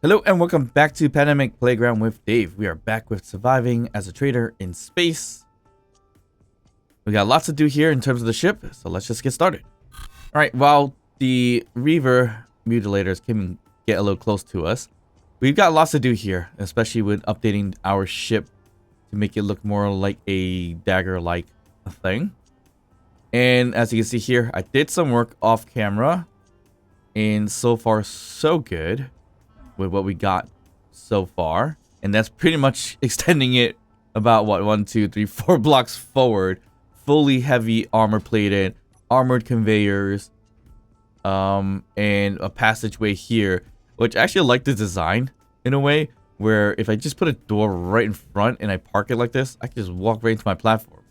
Hello and welcome back to Pandemic Playground with Dave. We are back with surviving as a trader in space. We got lots to do here in terms of the ship, so let's just get started. Alright, while the Reaver mutilators can get a little close to us, we've got lots to do here, especially with updating our ship to make it look more like a dagger-like thing. And as you can see here, I did some work off camera, and so far so good with what we got so far, and that's pretty much extending it about what 1, 2, 3, 4 blocks forward. Fully heavy armor plated, armored conveyors, and a passageway here, which I actually like the design in a way where if I just put a door right in front and I park it like this, I can just walk right into my platform.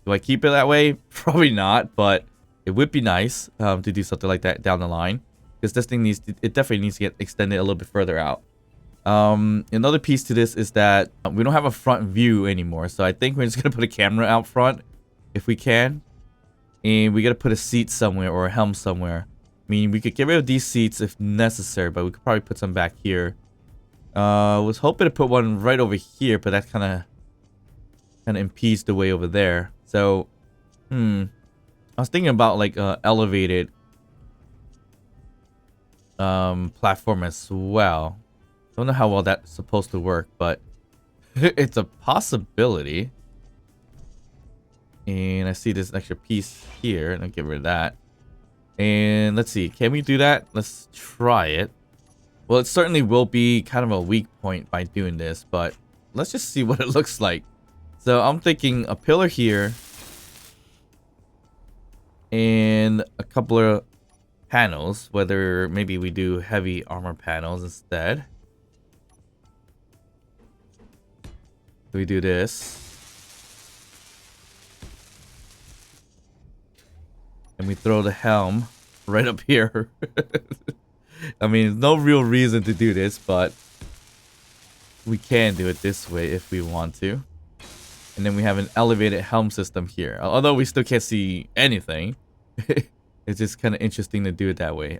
Do I keep it that way? Probably not, but it would be nice to do something like that down the line. Because this thing it definitely needs to get extended a little bit further out. Another piece to this is that we don't have a front view anymore. So I think we're just going to put a camera out front if we can. And we got to put a seat somewhere or a helm somewhere. I mean, we could get rid of these seats if necessary, but we could probably put some back here. Was hoping to put one right over here, but that kind of impedes the way over there. So, I was thinking about like elevated platform as well. Don't know how well that's supposed to work, but it's a possibility. And I see this extra piece here, and I'll get rid of that. And let's see, can we do that? Let's try it. Well, it certainly will be kind of a weak point by doing this, but let's just see what it looks like. So I'm thinking a pillar here and a couple of panels, whether maybe we do heavy armor panels instead. We do this, and we throw the helm right up here. I mean, there's no real reason to do this, but we can do it this way if we want to. And then we have an elevated helm system here, although we still can't see anything. It's just kind of interesting to do it that way.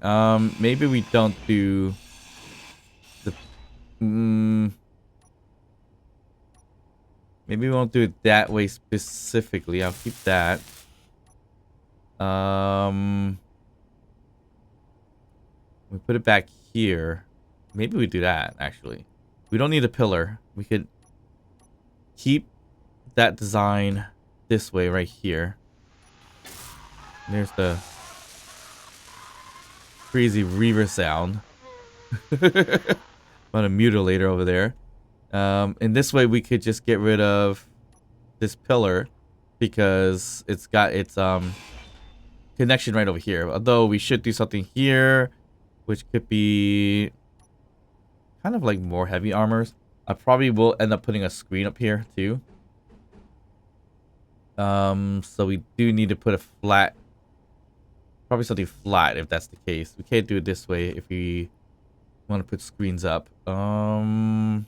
Maybe we don't do the... maybe we won't do it that way specifically. I'll keep that. We put it back here. Maybe we do that, actually. We don't need a pillar. We could keep that design this way right here. And there's the crazy Reaver sound. On a mutilator over there. And this way we could just get rid of this pillar because it's got its connection right over here. Although we should do something here, which could be kind of like more heavy armors. I probably will end up putting a screen up here too. So we do need to put a flat, probably something flat if that's the case. We can't do it this way if we want to put screens up. Although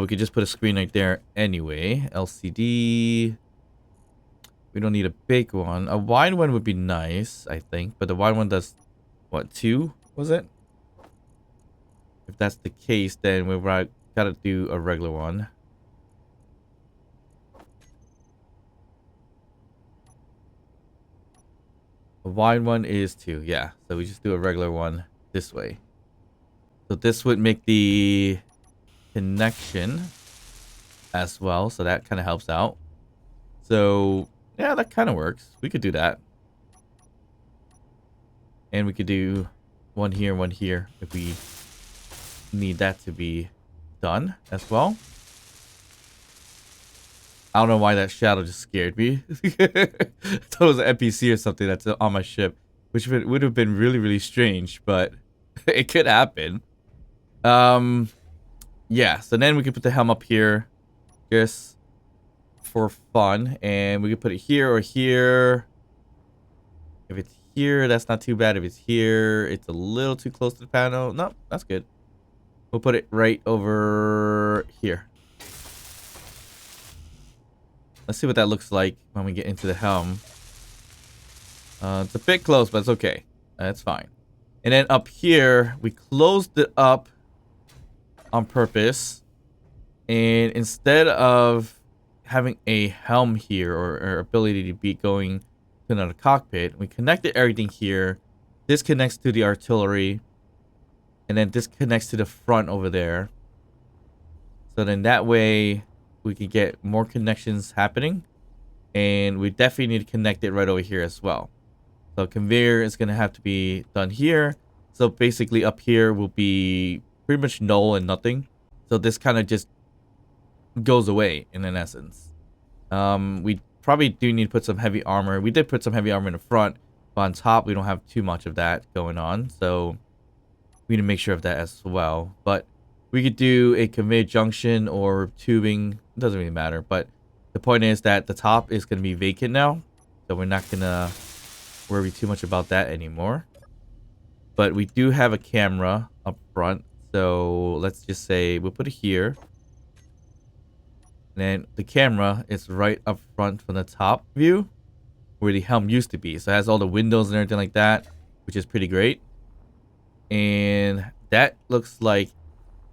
we could just put a screen right there anyway. LCD. We don't need a big one. A wide one would be nice, I think. But the wide one does, what, 2? Was it? If that's the case, then we've got to do a regular one. A wide one is 2, yeah. So we just do a regular one this way. So this would make the connection as well. So that kind of helps out. So, yeah, that kind of works. We could do that. And we could do one here if we need that to be done as well. I don't know why that shadow just scared me. I thought it was an NPC or something that's on my ship, which would have been really, really strange, but it could happen. Yeah, so then we could put the helm up here just for fun, and we could put it here or here. If it's here, that's not too bad. If it's here, it's a little too close to the panel. No, that's good. We'll put it right over here. Let's see what that looks like when we get into the helm. It's a bit close, but it's okay. That's fine. And then up here, we closed it up on purpose. And instead of having a helm here or ability to be going to another cockpit, we connected everything here. This connects to the artillery. And then this connects to the front over there. So then that way we can get more connections happening. And we definitely need to connect it right over here as well. So conveyor is going to have to be done here. So basically up here will be pretty much null and nothing. So this kind of just goes away in an essence. We probably do need to put some heavy armor. We did put some heavy armor in the front, but on top we don't have too much of that going on. So we need to make sure of that as well. But we could do a conveyor junction or tubing. It doesn't really matter. But the point is that the top is going to be vacant now. So we're not going to worry too much about that anymore. But we do have a camera up front. So let's just say we'll put it here. And then the camera is right up front from the top view where the helm used to be. So it has all the windows and everything like that, which is pretty great. And that looks like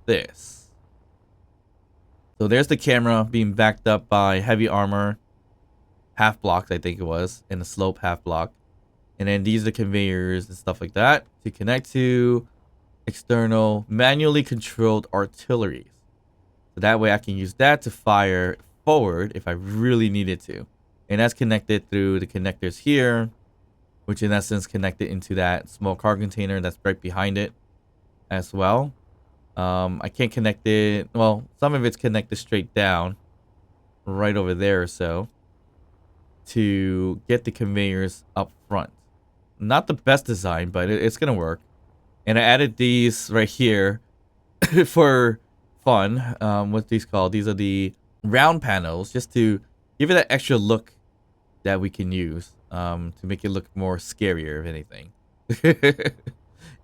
this. So there's the camera being backed up by heavy armor, half blocks I think it was, and a slope half block. And then these are the conveyors and stuff like that to connect to external manually controlled artillery. So that way I can use that to fire forward if I really needed to. And that's connected through the connectors here, which in essence connected into that small car container that's right behind it as well. I can't connect it. Well, some of it's connected straight down right over there or so to get the conveyors up front. Not the best design, but it's going to work. And I added these right here for fun. What's these called? These are the round panels, just to give it that extra look that we can use to make it look more scarier, if anything.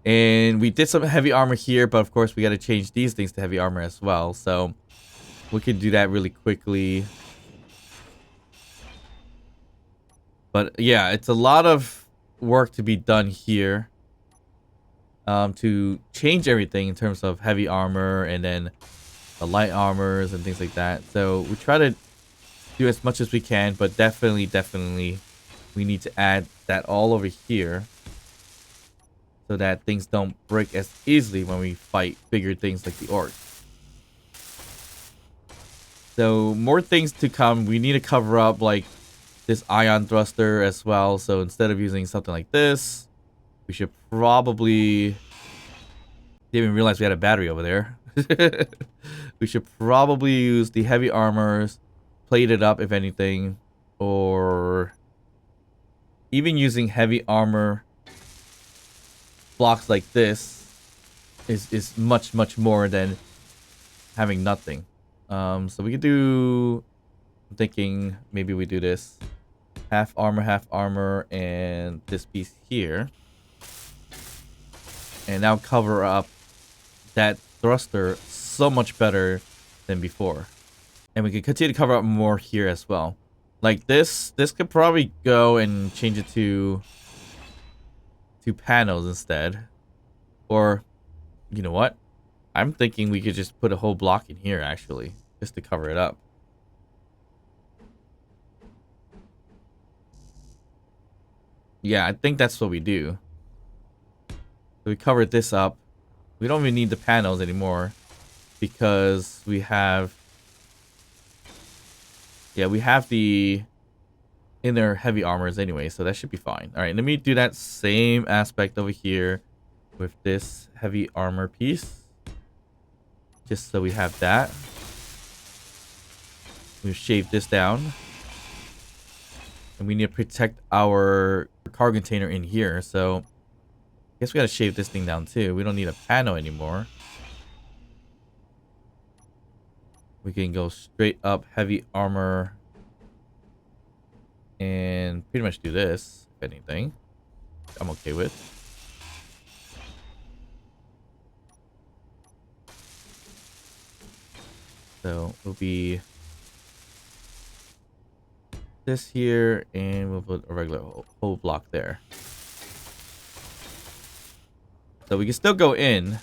And we did some heavy armor here, but of course we got to change these things to heavy armor as well. So we can do that really quickly. But yeah, it's a lot of work to be done here to change everything in terms of heavy armor and then the light armors and things like that. So we try to do as much as we can, but definitely we need to add that all over here so that things don't break as easily when we fight bigger things like the orcs. So more things to come. We need to cover up like this ion thruster as well. So instead of using something like this, we should probably... Didn't even realize we had a battery over there. We should probably use the heavy armors, plate it up if anything, or even using heavy armor blocks like this is much more than having nothing. So we could do... I'm thinking maybe we do this. Half armor, and this piece here. And now cover up that thruster so much better than before. And we can continue to cover up more here as well. Like this could probably go and change it to panels instead. Or, you know what? I'm thinking we could just put a whole block in here actually, just to cover it up. Yeah, I think that's what we do. So we covered this up. We don't even need the panels anymore because we have... Yeah, we have the inner heavy armors anyway, so that should be fine. All right, let me do that same aspect over here with this heavy armor piece. Just so we have that. We've shaved this down. And we need to protect our cargo container in here, so... I guess we gotta shave this thing down too. We don't need a panel anymore. We can go straight up heavy armor. And pretty much do this, if anything. I'm okay with. So it'll be this here, and we'll put a regular whole block there. So we can still go in,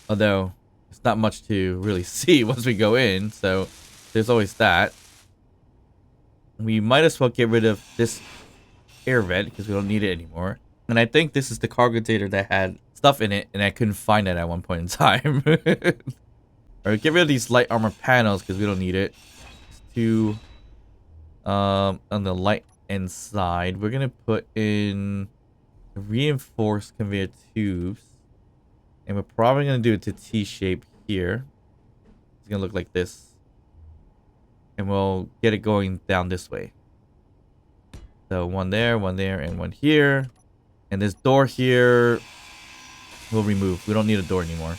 although It's not much to really see once we go in, so there's always that. We might as well get rid of this air vent because we don't need it anymore. And I think this is the cargo container that had stuff in it, and I couldn't find it at one point in time. Alright, get rid of these light armor panels because we don't need it. To on the light end side, we're gonna put in reinforced conveyor tubes, and we're probably gonna do it to T shape here. It's gonna look like this, and we'll get it going down this way. So one there, and one here, and this door here we'll remove. We don't need a door anymore.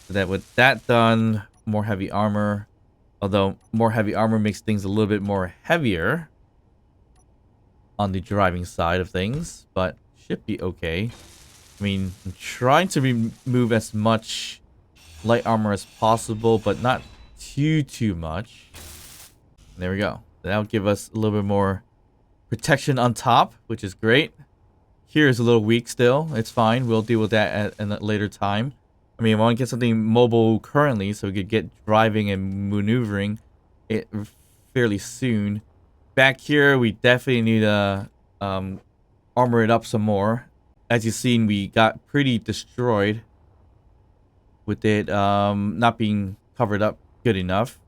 So that with that done, more heavy armor. Although more heavy armor makes things a little bit more heavier on the driving side of things, but should be okay. I mean, I'm trying to remove as much light armor as possible, but not too much. There we go. That'll give us a little bit more protection on top, which is great. Here is a little weak still. It's fine. We'll deal with that at a later time. I mean, I want to get something mobile currently so we could get driving and maneuvering it fairly soon. Back here, we definitely need to armor it up some more. As you've seen, we got pretty destroyed with it not being covered up good enough.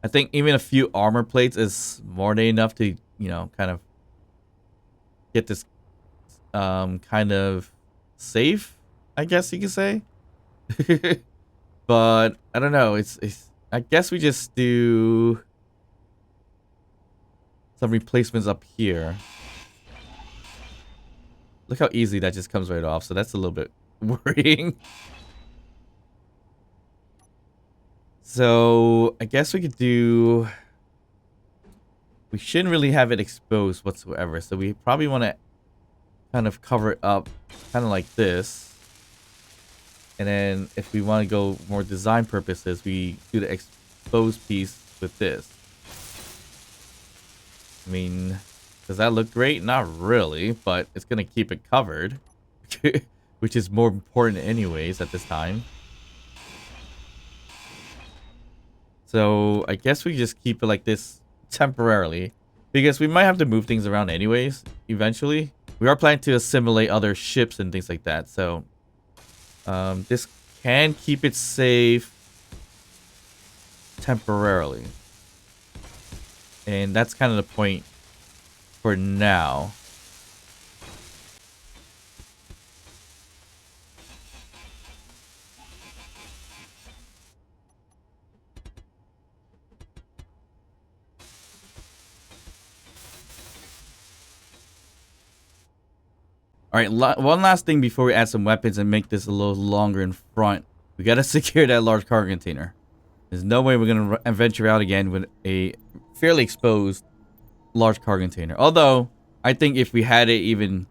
I think even a few armor plates is more than enough to, you know, kind of get this kind of safe, I guess you could say. But I don't know. It's I guess we just do some replacements up here. Look how easy that just comes right off. So that's a little bit worrying. So I guess we could do... We shouldn't really have it exposed whatsoever. So we probably want to kind of cover it up kind of like this. And then if we want to go more design purposes, we do the exposed piece with this. I mean, does that look great? Not really, but it's going to keep it covered. Which is more important anyways at this time. So I guess we just keep it like this temporarily. Because we might have to move things around anyways, eventually. We are planning to assimilate other ships and things like that, so... this can keep it safe temporarily. And that's kind of the point for now. Alright, one last thing before we add some weapons and make this a little longer in front. We gotta secure that large cargo container. There's no way we're gonna venture out again with a fairly exposed large cargo container. Although, I think if we had it even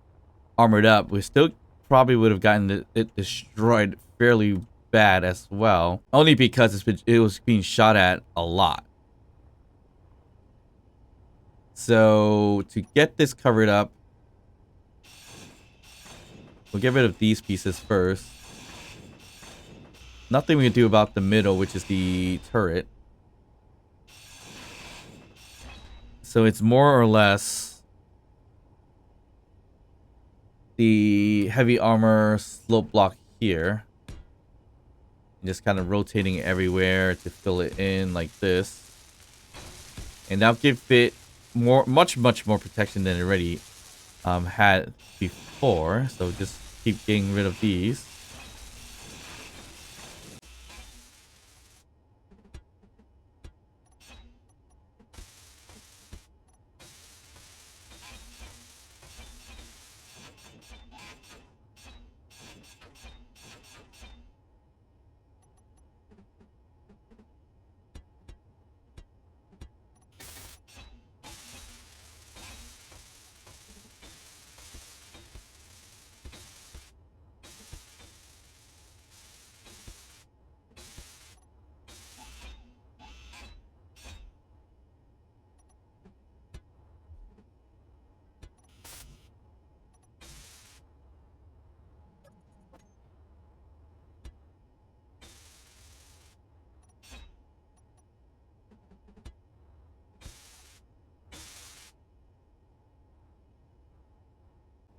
armored up, we still probably would have gotten it destroyed fairly bad as well. Only because it was being shot at a lot. So, to get this covered up, we'll get rid of these pieces first. Nothing we can do about the middle, which is the turret. So it's more or less the heavy armor slope block here. Just kind of rotating it everywhere to fill it in like this. And that'll give it much more protection than it already had before. So just keep getting rid of these.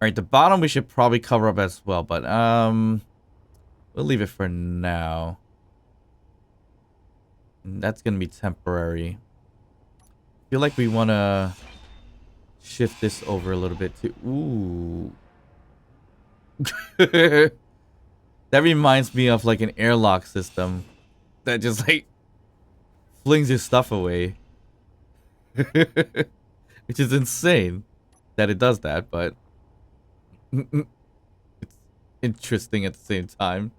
Alright, the bottom we should probably cover up as well, but we'll leave it for now. That's gonna be temporary. I feel like we wanna shift this over a little bit too. Ooh. That reminds me of like an airlock system that just like flings your stuff away. Which is insane that it does that, but it's interesting at the same time.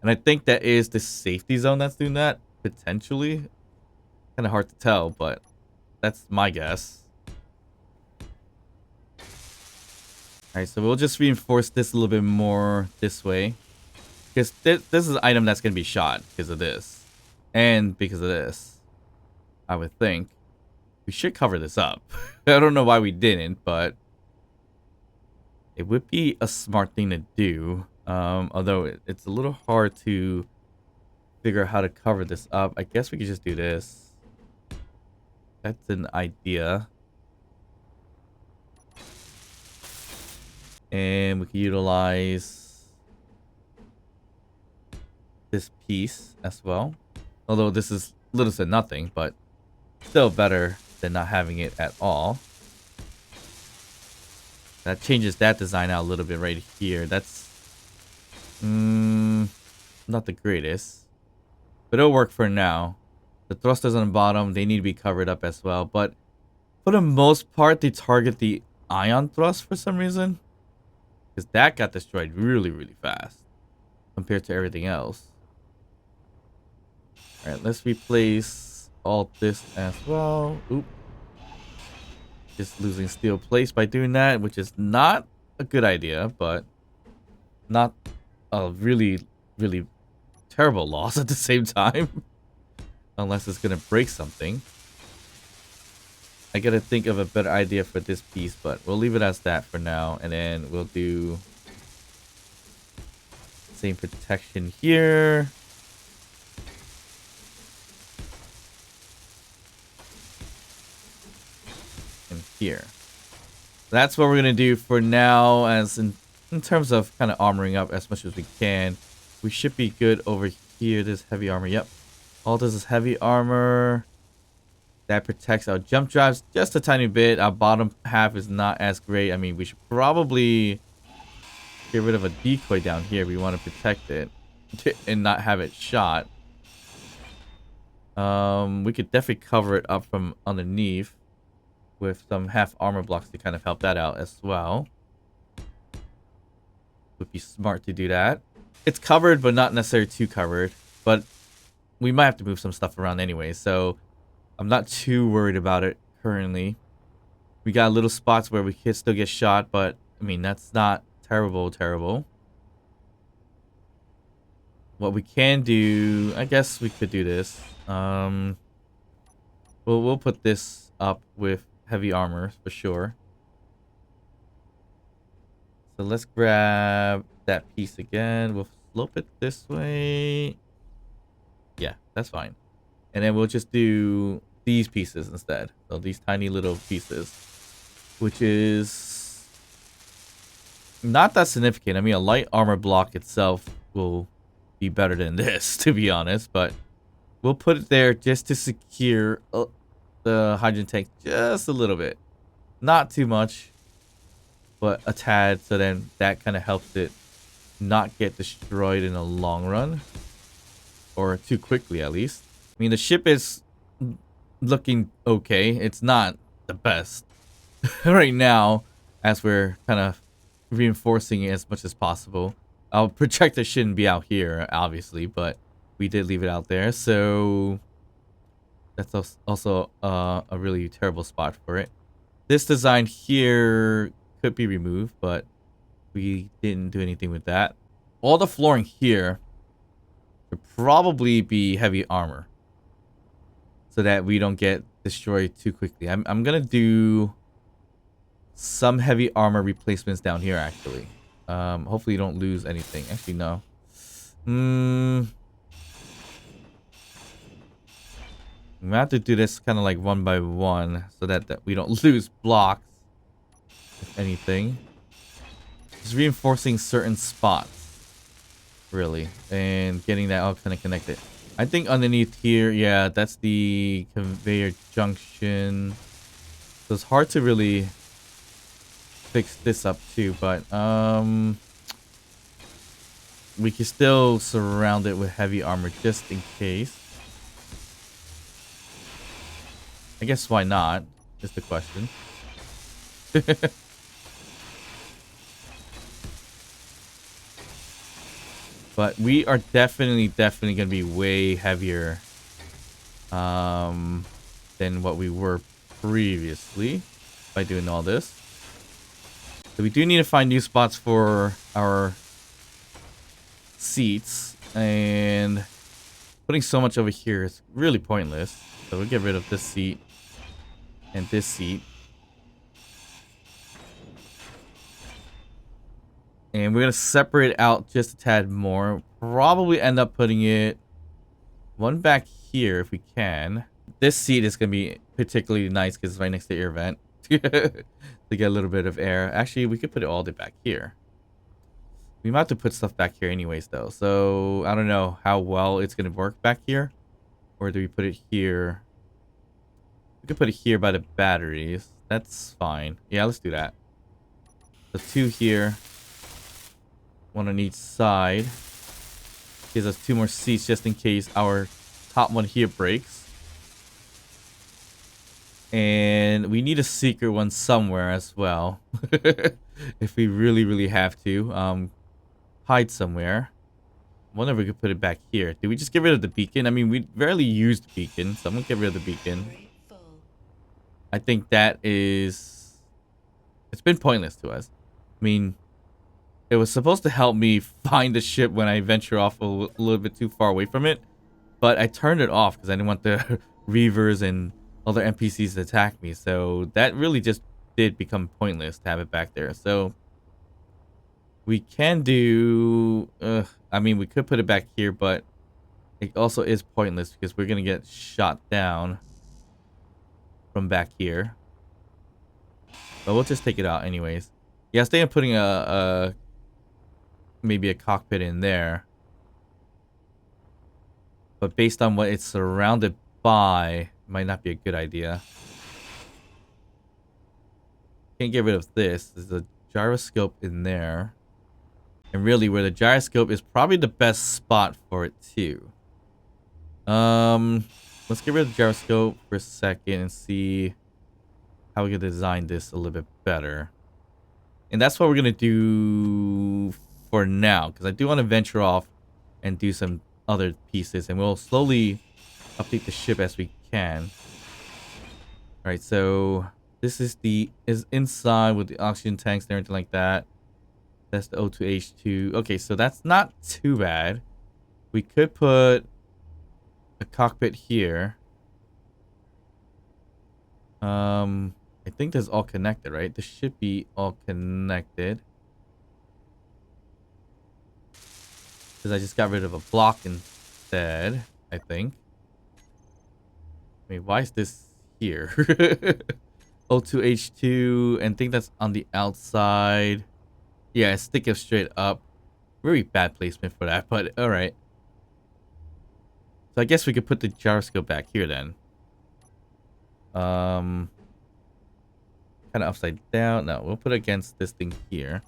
And I think that is the safety zone that's doing that, potentially. Kind of hard to tell, but that's my guess. Alright, so we'll just reinforce this a little bit more this way. Because this is an item that's going to be shot because of this. And because of this. I would think. We should cover this up. I don't know why we didn't, but it would be a smart thing to do. Although it's a little hard to figure out how to cover this up. I guess we could just do this. That's an idea. And we can utilize this piece as well. Although this is little to nothing, but still better than not having it at all. That changes that design out a little bit right here. That's not the greatest, but it'll work for now. The thrusters on the bottom, they need to be covered up as well, but for the most part they target the ion thrust for some reason, because that got destroyed really fast compared to everything else. All right, let's replace all this as well. Oop. Just losing steel plates by doing that, which is not a good idea, but not a really terrible loss at the same time. Unless it's gonna break something. I gotta think of a better idea for this piece, but we'll leave it as that for now, and then we'll do same protection here. And here. That's what we're gonna do for now, as in terms of kind of armoring up as much as we can. We should be good over here. This heavy armor, yep. All this is heavy armor. That protects our jump drives just a tiny bit. Our bottom half is not as great. I mean, we should probably get rid of a decoy down here. We want to protect it and not have it shot. We could definitely cover it up from underneath with some half armor blocks to kind of help that out as well. Would be smart to do that. It's covered, but not necessarily too covered. But we might have to move some stuff around anyway, so I'm not too worried about it currently. We got little spots where we could still get shot, but I mean, that's not terrible. What we can do, I guess we could do this. We'll put this up with heavy armor for sure. So let's grab that piece again. We'll slope it this way. Yeah, that's fine. And then we'll just do these pieces instead. So these tiny little pieces, which is not that significant. I mean, a light armor block itself will be better than this, to be honest. But we'll put it there just to secure the hydrogen tank just a little bit. Not too much, but a tad. So then that kind of helps it not get destroyed in the long run. Or too quickly, at least. I mean, the ship is looking okay. It's not the best right now, as we're kind of reinforcing it as much as possible. Our projector shouldn't be out here, obviously, but we did leave it out there. So that's also a really terrible spot for it. This design here could be removed, but we didn't do anything with that. All the flooring here should probably be heavy armor, so that we don't get destroyed too quickly. I'm gonna do some heavy armor replacements down here, actually. Hopefully you don't lose anything. Actually, no. I'm gonna have to do this kind of like one by one, so that we don't lose blocks, if anything. Just reinforcing certain spots, really, and getting that all kind of connected. I think underneath here, yeah, that's the conveyor junction. So it's hard to really fix this up too, but we can still surround it with heavy armor just in case. I guess why not? Is the question. But we are definitely gonna be way heavier than what we were previously by doing all this. So we do need to find new spots for our seats, and putting so much over here is really pointless. So we'll get rid of this seat and this seat. And we're going to separate it out just a tad more. Probably end up putting it one back here if we can. This seat is going to be particularly nice because it's right next to the air vent. To get a little bit of air. Actually, we could put it all the way back here. We might have to put stuff back here anyways, though. So, I don't know how well it's going to work back here. Or do we put it here? We could put it here by the batteries. That's fine. Yeah, let's do that. So 2 here. 1 on each side. Gives us 2 more seats just in case our top one here breaks. And we need a secret one somewhere as well. If we really have to. Hide somewhere. Wonder if we could put it back here. Did we just get rid of the beacon? I mean, we rarely used the beacon, so I'm gonna get rid of the beacon. I think that is... It's been pointless to us. I mean... It was supposed to help me find the ship when I venture off a little bit too far away from it. But I turned it off because I didn't want the Reavers and other NPCs to attack me. So that really just did become pointless to have it back there. So we can do... I mean, we could put it back here, but it also is pointless because we're going to get shot down from back here. But we'll just take it out anyways. Yeah, I was thinking of putting maybe a cockpit in there, but based on what it's surrounded by, might not be a good idea. Can't get rid of this. There's a gyroscope in there, and really where the gyroscope is probably the best spot for it too. Let's get rid of the gyroscope for a second and see how we can design this a little bit better. And that's what we're gonna do for now, because I do want to venture off and do some other pieces, and we'll slowly update the ship as we can. All right, so this is inside with the oxygen tanks and everything like that. That's the O2H2. Okay, so that's not too bad. We could put a cockpit here. I think that's all connected, right? This should be all connected. Because I just got rid of a block instead, I think. I mean, why is this here? O2H2, and I think that's on the outside. Yeah, stick it straight up. Really bad placement for that, but alright. So I guess we could put the gyroscope back here then. Kind of upside down. No, we'll put it against this thing here.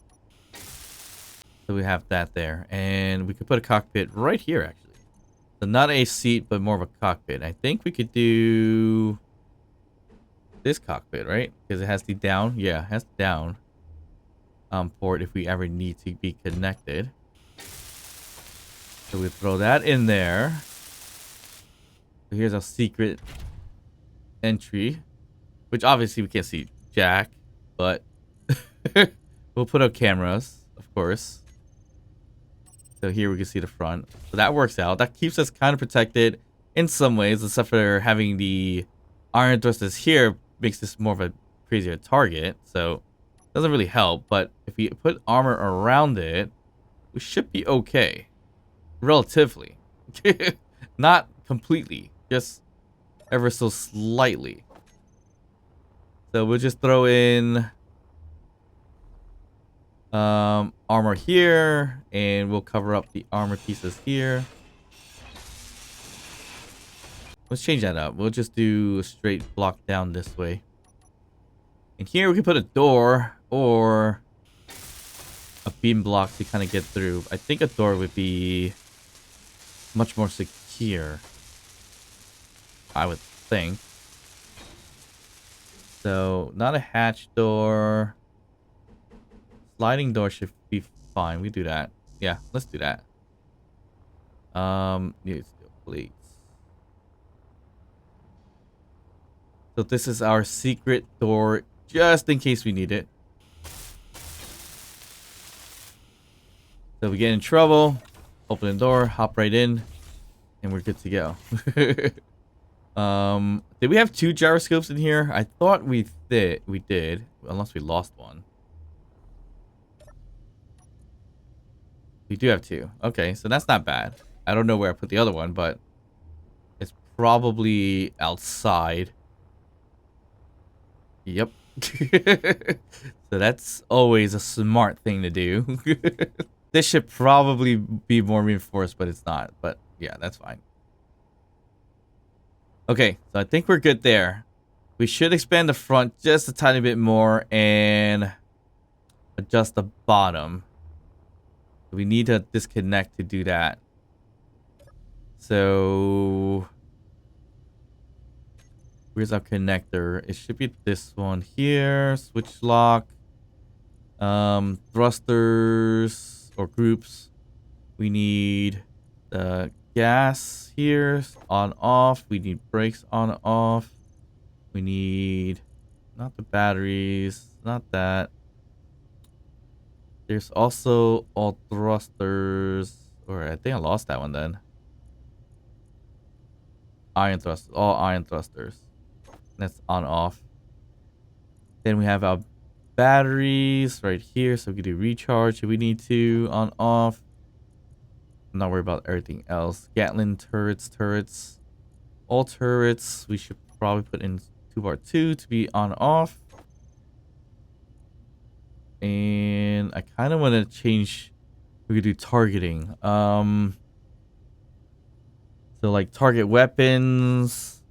So we have that there. And we could put a cockpit right here, actually. So not a seat, but more of a cockpit. I think we could do this cockpit, right? Because it has the down. Yeah, it has the down port if we ever need to be connected. So we throw that in there. So here's our secret entry, which obviously we can't see Jack, but we'll put up cameras, of course. So here we can see the front. So that works out. That keeps us kind of protected in some ways, except for having the iron thrusters here makes this more of a crazier target. So it doesn't really help. But if we put armor around it, we should be okay. Relatively. Not completely. Just ever so slightly. So we'll just throw in Armor here, and we'll cover up the armor pieces here. Let's change that up. We'll just do a straight block down this way. And here we can put a door or a beam block to kind of get through. I think a door would be much more secure, I would think. So, not a hatch door. Sliding door should be fine. We do that. Yeah, let's do that. Need steel plates. So this is our secret door, just in case we need it. So we get in trouble, open the door, hop right in, and we're good to go. Did we have 2 gyroscopes in here? I thought we did, unless we lost one. We do have 2. Okay, so that's not bad. I don't know where I put the other one, but it's probably outside. Yep. So that's always a smart thing to do. This should probably be more reinforced, but it's not. But yeah, that's fine. Okay, so I think we're good there. We should expand the front just a tiny bit more and adjust the bottom. We need to disconnect to do that. So where's our connector? It should be this one here. Switch lock. Thrusters or groups. We need the gas here on off. We need brakes on off. We need not the batteries, not that. There's also all thrusters, or I think I lost that one then. Iron thrusters, all iron thrusters. That's on off. Then we have our batteries right here, so we can do recharge if we need to, on off. I'm not worried about everything else. Gatling turrets. All turrets we should probably put in 2x2 to be on off. And I kind of want to change. We could do targeting. So like target weapons.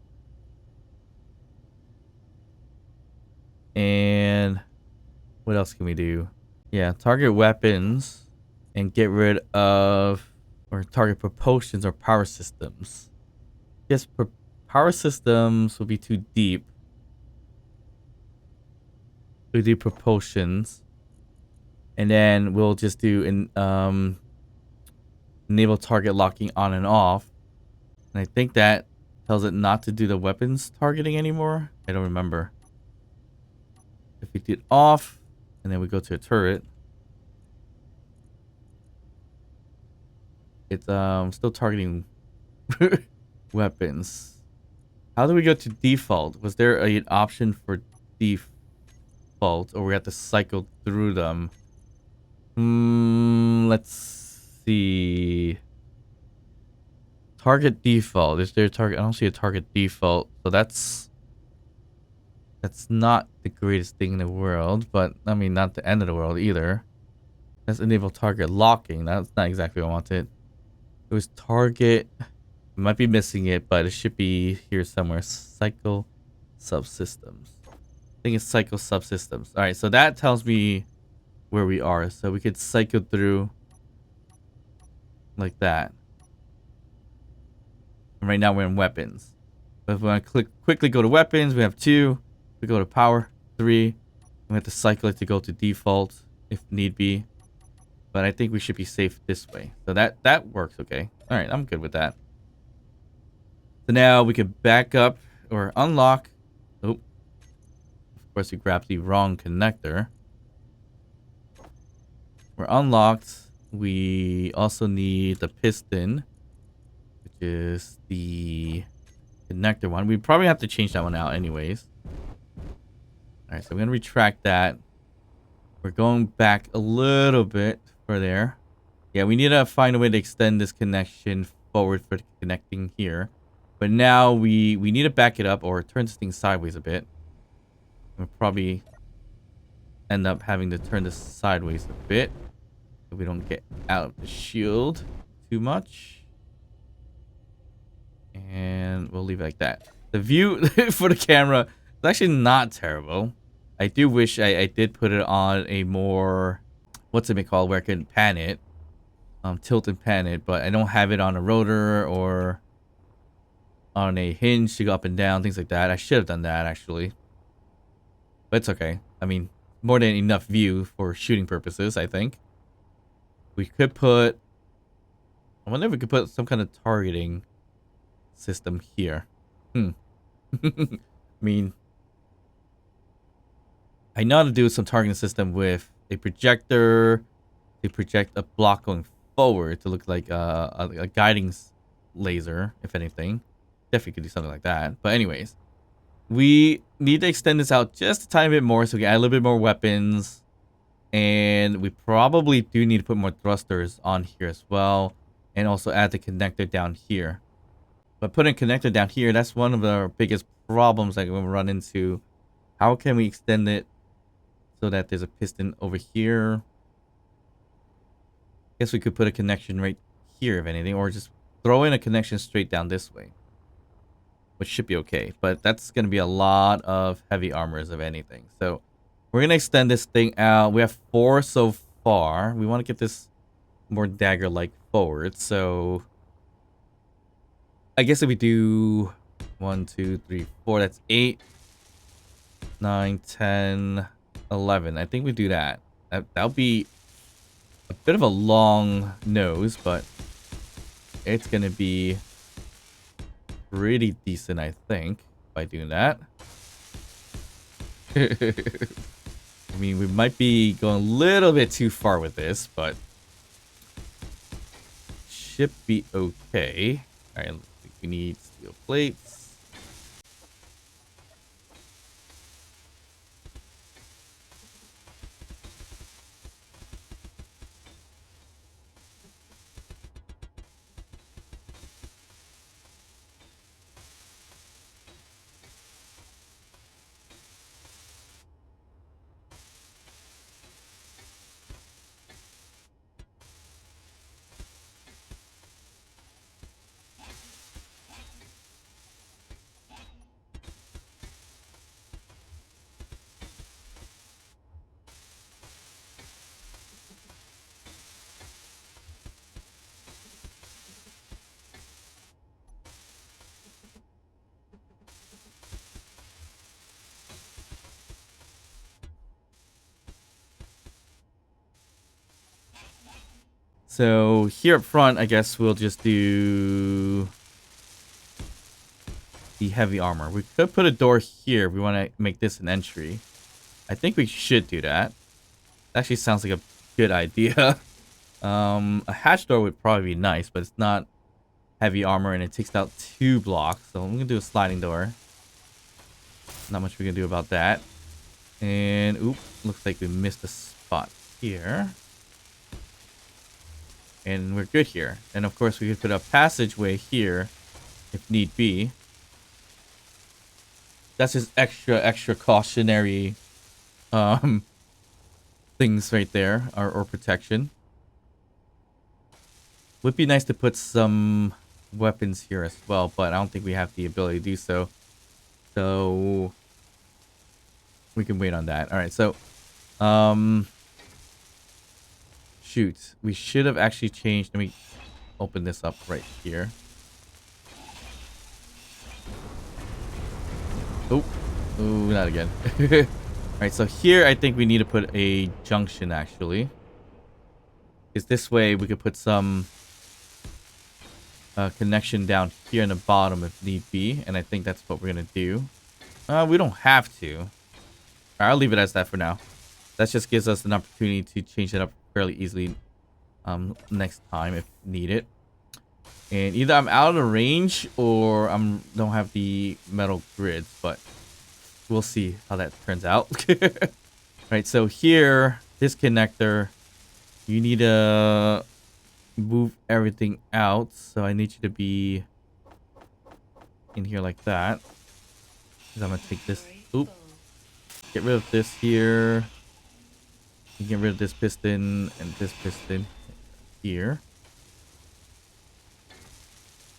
And what else can we do? Yeah, target weapons and get rid of or target propulsions or power systems. Yes, power systems will be too deep. We do propulsions. And then we'll just do enable target locking on and off. And I think that tells it not to do the weapons targeting anymore. I don't remember. If we did off, and then we go to a turret, it's still targeting weapons. How do we go to default? Was there an option for default, or we have to cycle through them? Let's see. Target default. Is there a target? I don't see a target default. So that's not the greatest thing in the world, but I mean, not the end of the world either. Let's enable target locking. That's not exactly what I wanted. It was target. I might be missing it, but it should be here somewhere. Cycle subsystems. I think it's cycle subsystems. All right, so that tells me where we are, so we could cycle through like that. And right now we're in weapons, but if we want to quickly go to weapons, we have 2. We go to power 3. We have to cycle it to go to default if need be, but I think we should be safe this way. So that works. Okay, all right, I'm good with that. So now we can back up or unlock. Oh, of course we grabbed the wrong connector. We're unlocked. We also need the piston, which is the connector one. We probably have to change that one out anyways. Alright, so I'm going to retract that. We're going back a little bit for there. Yeah, we need to find a way to extend this connection forward for connecting here. But now we need to back it up or turn this thing sideways a bit. We'll probably end up having to turn this sideways a bit so we don't get out of the shield too much. And we'll leave it like that. The view for the camera is actually not terrible. I do wish I did put it on a more, what's it called, where I can pan it. Tilt and pan it, but I don't have it on a rotor or on a hinge to go up and down, things like that. I should have done that, actually. But it's okay. I mean, more than enough view for shooting purposes, I think. We could put... I wonder if we could put some kind of targeting system here. I mean, I know how to do some targeting system with a projector to project a block going forward to look like a guiding laser, if anything. Definitely could do something like that. But anyways, we need to extend this out just a tiny bit more so we can add a little bit more weapons. And we probably do need to put more thrusters on here as well. And also add the connector down here. But putting a connector down here, that's one of the biggest problems that we'll run into. How can we extend it so that there's a piston over here? Guess we could put a connection right here, if anything, or just throw in a connection straight down this way, which should be okay. But that's going to be a lot of heavy armors, if anything. So we're going to extend this thing out. We have 4 so far. We want to get this more dagger-like forward. So I guess if we do 1, 2, 3, 4, that's 8, 9, 10, 11. I think we do that. That'll be a bit of a long nose, but it's going to be pretty decent, I think, by doing that. I mean, we might be going a little bit too far with this, but should be okay. All right, we need steel plates. So here up front, I guess we'll just do the heavy armor. We could put a door here if we want to make this an entry. I think we should do that. Actually sounds like a good idea. A hatch door would probably be nice, but it's not heavy armor and it takes out 2 blocks. So I'm going to do a sliding door. Not much we can do about that. And, oop, looks like we missed a spot here. And we're good here. And of course we could put a passageway here if need be. That's just extra cautionary things right there, or protection. Would be nice to put some weapons here as well, but I don't think we have the ability to do so. So we can wait on that. All right, so shoot, we should have actually changed. Let me open this up right here. Oh, not again. All right, so here I think we need to put a junction actually. Because this way we could put some connection down here in the bottom if need be. And I think that's what we're going to do. We don't have to. All right, I'll leave it as that for now. That just gives us an opportunity to change it up fairly easily next time if needed. And either I'm out of the range or don't have the metal grids, but we'll see how that turns out. Right, so here, this connector, you need to move everything out. So I need you to be in here like that. I'm gonna take this. Oop. Get rid of this here. You get rid of this piston and this piston here.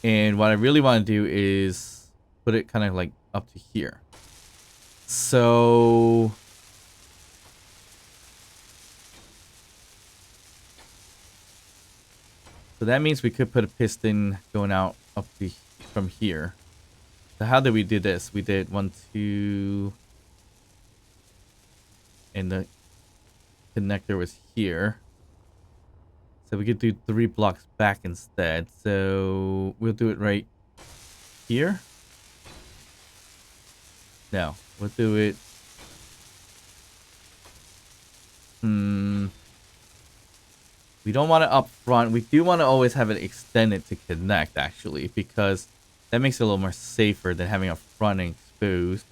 And what I really want to do is put it kind of like up to here. So that means we could put a piston going out up to from here. So how did we do this? We did 1, 2, and the connector was here. So we could do 3 blocks back instead. So we'll do it right here. No, we'll do it. We don't want it up front. We do want to always have it extended to connect, actually, because that makes it a little more safer than having a front exposed.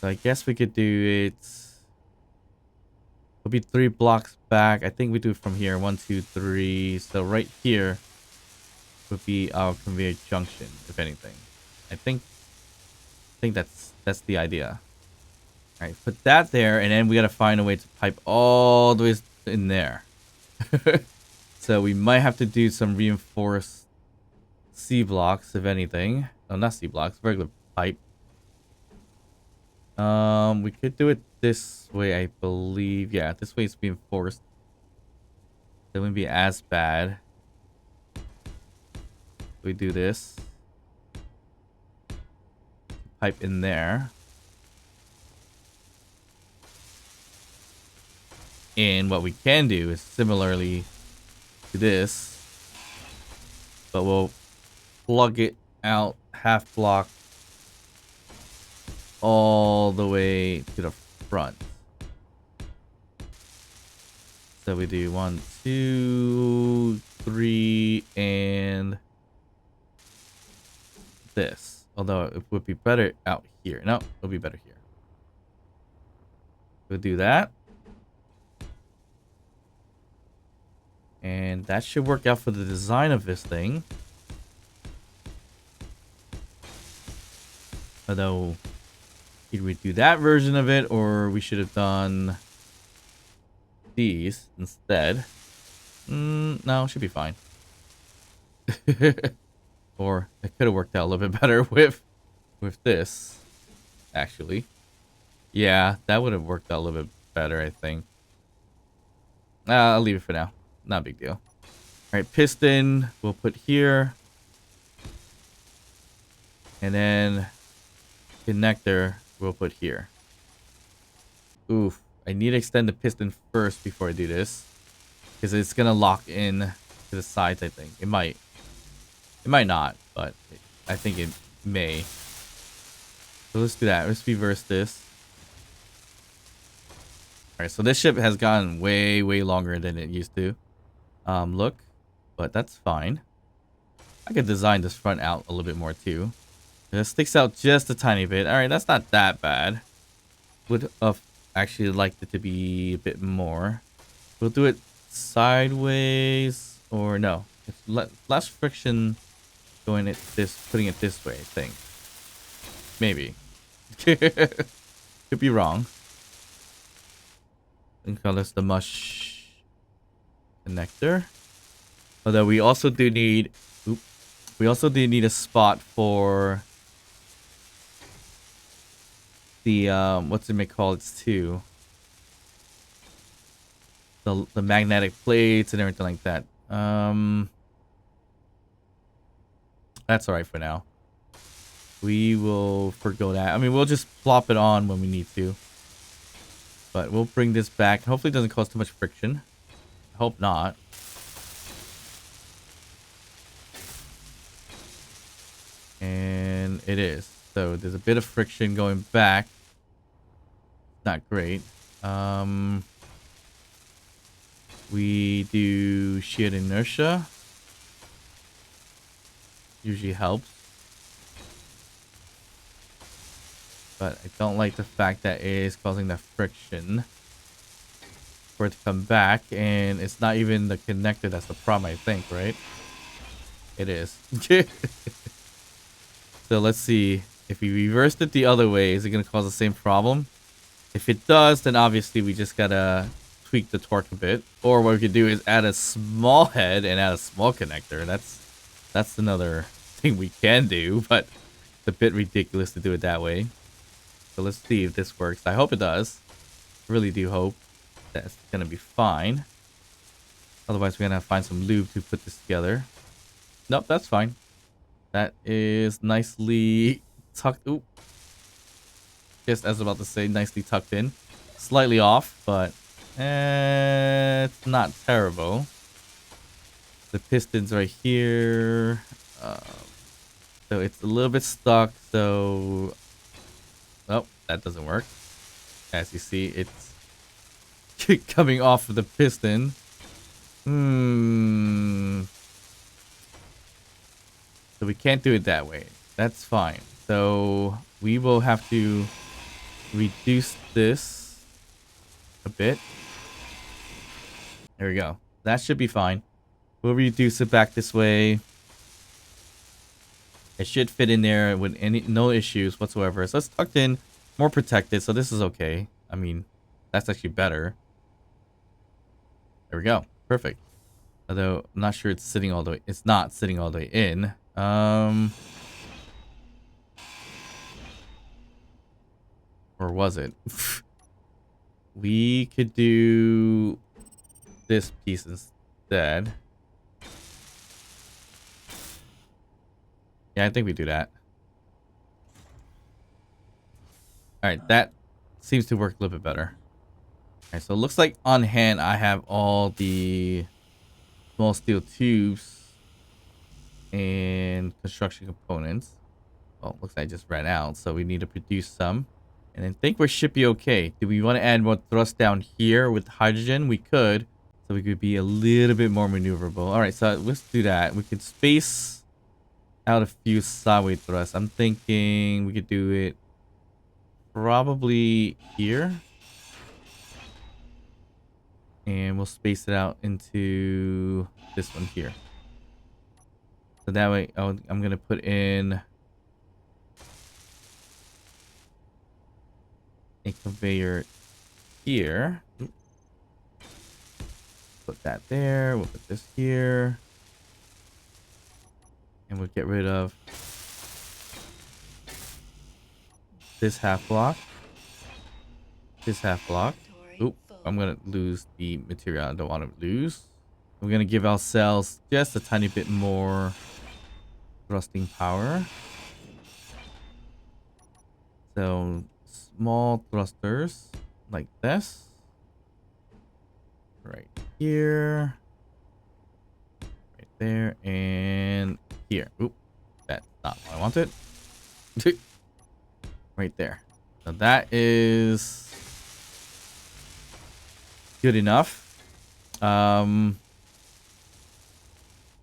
So I guess we could do it. It'll be 3 blocks back. I think we do it from here. 1, 2, 3. So right here would be our conveyor junction, if anything. I think that's the idea. All right, put that there, and then we gotta find a way to pipe all the way in there. So we might have to do some reinforced C blocks, if anything. No, not C blocks, regular pipe. We could do it this way, I believe. Yeah, this way it's reinforced. It wouldn't be as bad. We do this. Pipe in there. And what we can do is similarly to this, but we'll plug it out half block all the way to the front. So we do 1, 2, 3, and this. Although it would be better out here. No, it'll be better here. We'll do that. And that should work out for the design of this thing. Although, either we do that version of it, or we should have done these instead. No, it should be fine. Or it could have worked out a little bit better with this, actually. Yeah, that would have worked out a little bit better, I think. I'll leave it for now. Not a big deal. Alright, piston we'll put here. And then connector we'll put here. Oof. I need to extend the piston first before I do this. Because it's going to lock in to the sides, I think. It might. It might not, but I think it may. So let's do that. Let's reverse this. Alright, so this ship has gotten way, way longer than it used to. Look, but that's fine. I could design this front out a little bit more too. It sticks out just a tiny bit. All right, that's not that bad. Would have actually liked it to be a bit more. We'll do it sideways, or no, it's less friction going it this, putting it this way, I think. Maybe. Could be wrong. I think call this the mush connector. Although we also do need a spot for the what's it called? It's too the magnetic plates and everything like that. That's all right for now. We will forgo that. I mean, we'll just plop it on when we need to. But we'll bring this back. Hopefully it doesn't cause too much friction. Hope not. And it is. So there's a bit of friction going back. Not great. We do shear inertia. Usually helps. But I don't like the fact that it is causing the friction for it to come back, and it's not even the connector that's the problem, I think, right? It is. So let's see. If we reversed it the other way, is it going to cause the same problem? If it does, then obviously we just gotta tweak the torque a bit. Or what we could do is add a small head and add a small connector. That's another thing we can do, but it's a bit ridiculous to do it that way. So let's see if this works. I hope it does. I really do hope that's gonna be fine. Otherwise, we're gonna have to find some lube to put this together. Nope, that's fine. That is nicely tucked. Ooh. Just as I was about to say, nicely tucked in. Slightly off, but it's not terrible. The piston's right here. So it's a little bit stuck. So, oh, that doesn't work. As you see, it's coming off of the piston. So we can't do it that way. That's fine. So we will have to reduce this a bit. There we go. That should be fine. We'll reduce it back this way. It should fit in there with no issues whatsoever. So it's tucked in, more protected. So this is okay. I mean, that's actually better. There we go. Perfect. Although I'm not sure it's sitting all the way. It's not sitting all the way in. Or was it? We could do this piece instead. Yeah, I think we do that. Alright, that seems to work a little bit better. Alright, so it looks like on hand I have all the small steel tubes and construction components. Well, looks like I just ran out, so we need to produce some. And I think we should be okay. Do we want to add more thrust down here with hydrogen? We could. So we could be a little bit more maneuverable. Alright, so let's do that. We could space out a few sideways thrusts. I'm thinking we could do it probably here. And we'll space it out into this one here. So that way, I'm going to put in a conveyor here. Put that there. We'll put this here. And we'll get rid of this half block. This half block. Oop, I'm going to lose the material I don't want to lose. We're going to give ourselves just a tiny bit more thrusting power. So small thrusters like this. Right here. Right there. And here. Oop. That's not what I wanted. Right there. So that is good enough. We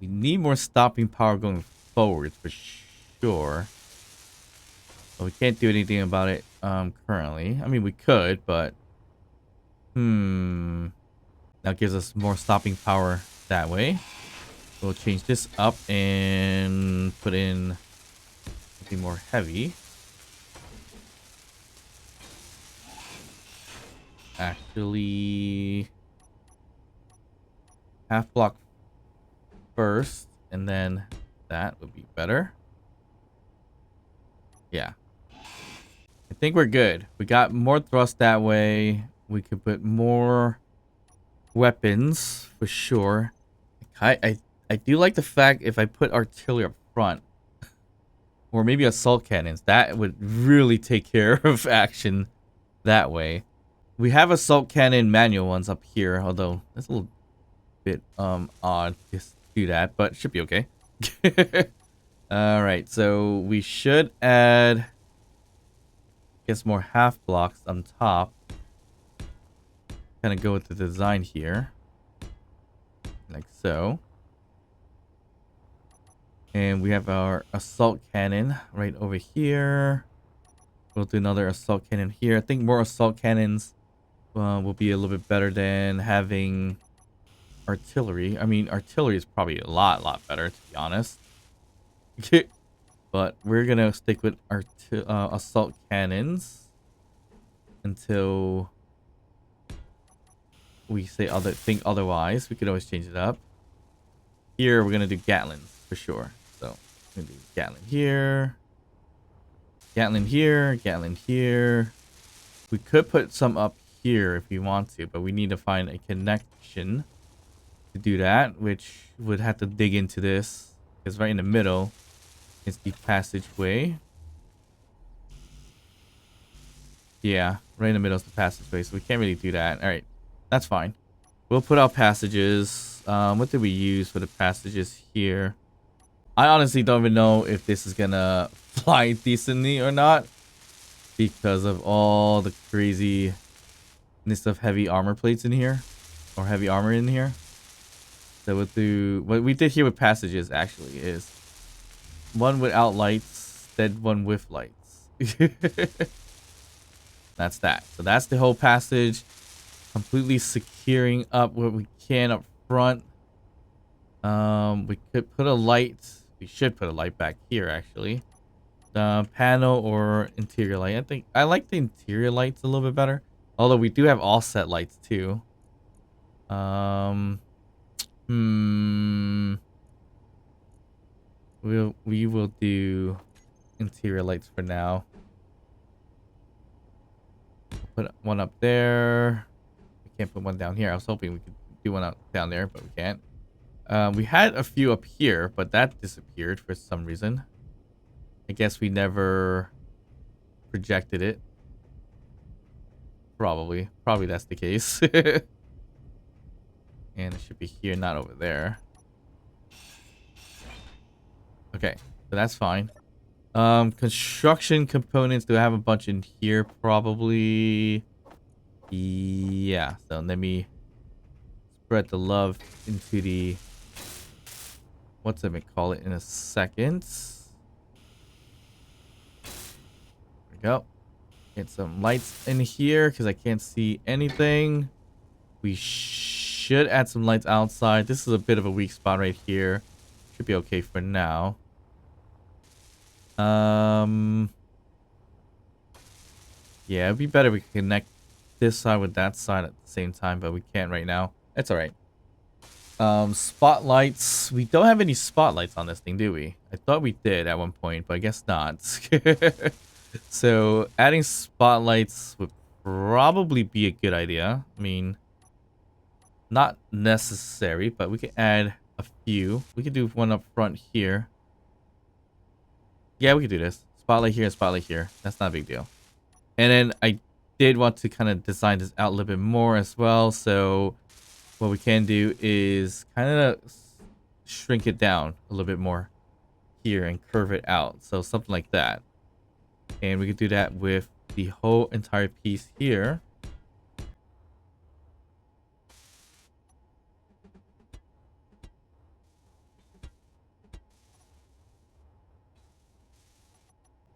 need more stopping power going forward for sure. But we can't do anything about it currently. I mean, we could, but that gives us more stopping power that way. We'll change this up and put in something more heavy. Actually, half block first, and then that would be better. Yeah. I think we're good. We got more thrust that way. We could put more weapons for sure. I do like the fact if I put artillery up front, or maybe assault cannons, that would really take care of action that way. We have assault cannon manual ones up here, although that's a little bit odd to do that, but it should be okay. All right, so we should add, guess, more half blocks on top. Kind of go with the design here, like so. And we have our assault cannon right over here. We'll do another assault cannon here. I think more assault cannons will be a little bit better than having artillery. I mean, artillery is probably a lot better, to be honest. But we're gonna stick with our assault cannons until we think otherwise, we could always change it up. Here, we're going to do Gatlins for sure. So, we're going to do Gatlin here. Gatlin here. Gatlin here. We could put some up here if we want to, but we need to find a connection to do that, which would have to dig into this, because right in the middle is the passageway. Yeah, right in the middle is the passageway, so we can't really do that. All right, that's fine. We'll put out passages. What did we use for the passages here? I honestly don't even know if this is gonna fly decently or not, because of all the craziness of heavy armor plates in here, or heavy armor in here. So we'll do what we did here with passages. Actually, is one without lights, then one with lights. That's that. So that's the whole passage, completely securing up what we can up front. We could put a light. We should put a light back here, actually. Panel or interior light. I think I like the interior lights a little bit better. Although we do have offset lights too. We will do interior lights for now. Put one up there. We can't put one down here. I was hoping we could do one out down there, but we can't. We had a few up here, but that disappeared for some reason. I guess we never projected it. Probably that's the case. And it should be here, not over there. Okay, so that's fine. Construction components, do I have a bunch in here? Probably. Yeah, so let me spread the love into the, what's it call it in a second. There we go. Get some lights in here because I can't see anything. We should add some lights outside. This is a bit of a weak spot right here. Should be okay for now. Yeah, it'd be better if we could connect this side with that side at the same time, but we can't right now. That's all right. Spotlights. We don't have any spotlights on this thing, do we? I thought we did at one point, but I guess not. So adding spotlights would probably be a good idea. I mean, not necessary, but we can add a few. We could do one up front here. Yeah, we could do this. Spotlight here, spotlight here. That's not a big deal. And then I did want to kind of design this out a little bit more as well. So what we can do is kind of shrink it down a little bit more here and curve it out. So something like that. And we could do that with the whole entire piece here.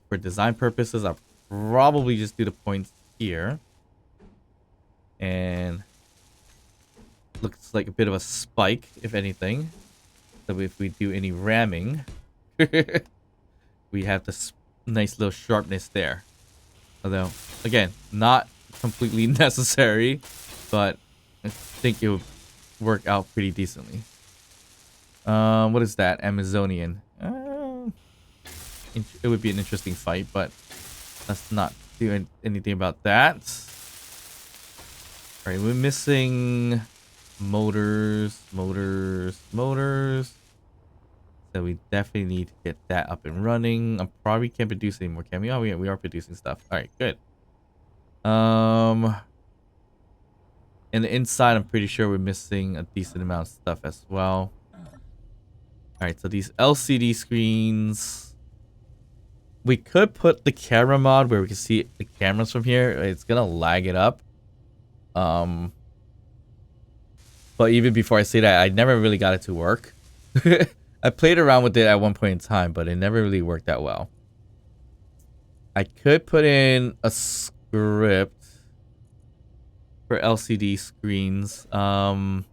For design purposes, I'll probably just do the points here. And looks like a bit of a spike, if anything. So if we do any ramming, we have this nice little sharpness there. Although, again, not completely necessary, but I think it would work out pretty decently. What is that? Amazonian. It would be an interesting fight, but let's not do anything about that. All right, we're missing motors. So we definitely need to get that up and running. I probably can't produce anymore, can we? Oh, we are producing stuff. All right, good. And the inside, I'm pretty sure we're missing a decent amount of stuff as well. All right, so these LCD screens. We could put the camera mod where we can see the cameras from here. It's gonna lag it up. But even before I say that, I never really got it to work. I played around with it at one point in time, but it never really worked that well. I could put in a script for LCD screens. I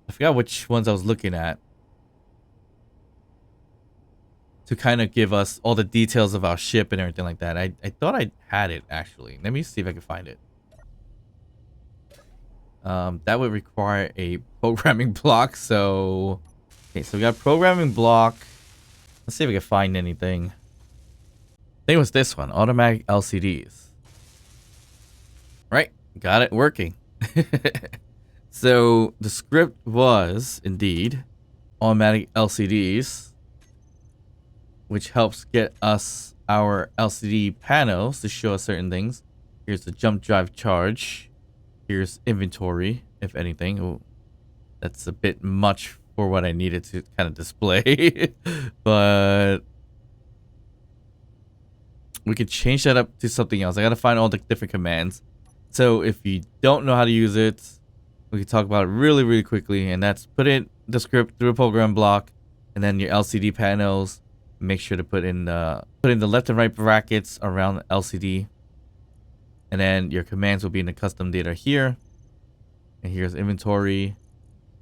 forgot which ones I was looking at. To kind of give us all the details of our ship and everything like that. I thought I had it, actually. Let me see if I can find it. That would require a programming block. So, okay, so we got programming block. Let's see if we can find anything. I think it was this one, automatic LCDs. Right, got it working. So the script was indeed automatic LCDs, which helps get us our LCD panels to show us certain things. Here's the jump drive charge. Here's inventory, if anything. Ooh, that's a bit much for what I needed to kind of display. But we could change that up to something else. I gotta find all the different commands. So if you don't know how to use it, we can talk about it really, really quickly. And that's put in the script through a program block, and then your LCD panels. Make sure to put in the left and right brackets around LCD. And then your commands will be in the custom data here. And here's inventory.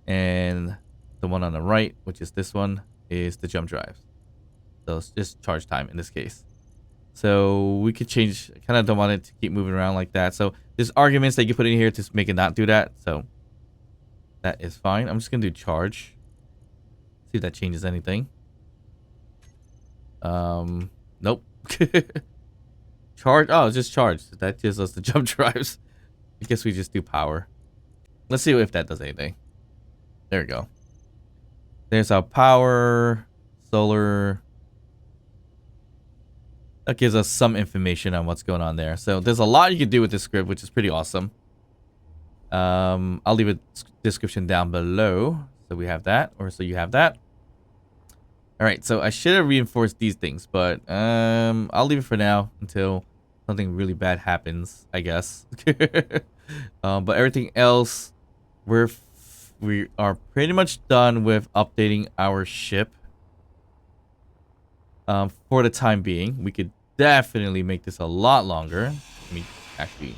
And the one on the right, which is this one, is the jump drives. So it's just charge time in this case. So we could change. I kind of don't want it to keep moving around like that. So there's arguments that you put in here to make it not do that. So that is fine. I'm just going to do charge. See if that changes anything. Nope. Charge. Oh, it's just charge. That gives us the jump drives. I guess we just do power. Let's see if that does anything. There we go. There's our power, solar. That gives us some information on what's going on there. So there's a lot you can do with this script, which is pretty awesome. I'll leave a description down below. So we have that, or so you have that. All right, so I should have reinforced these things, but I'll leave it for now until something really bad happens, I guess. But everything else, we are pretty much done with updating our ship. For the time being, we could definitely make this a lot longer. Let me actually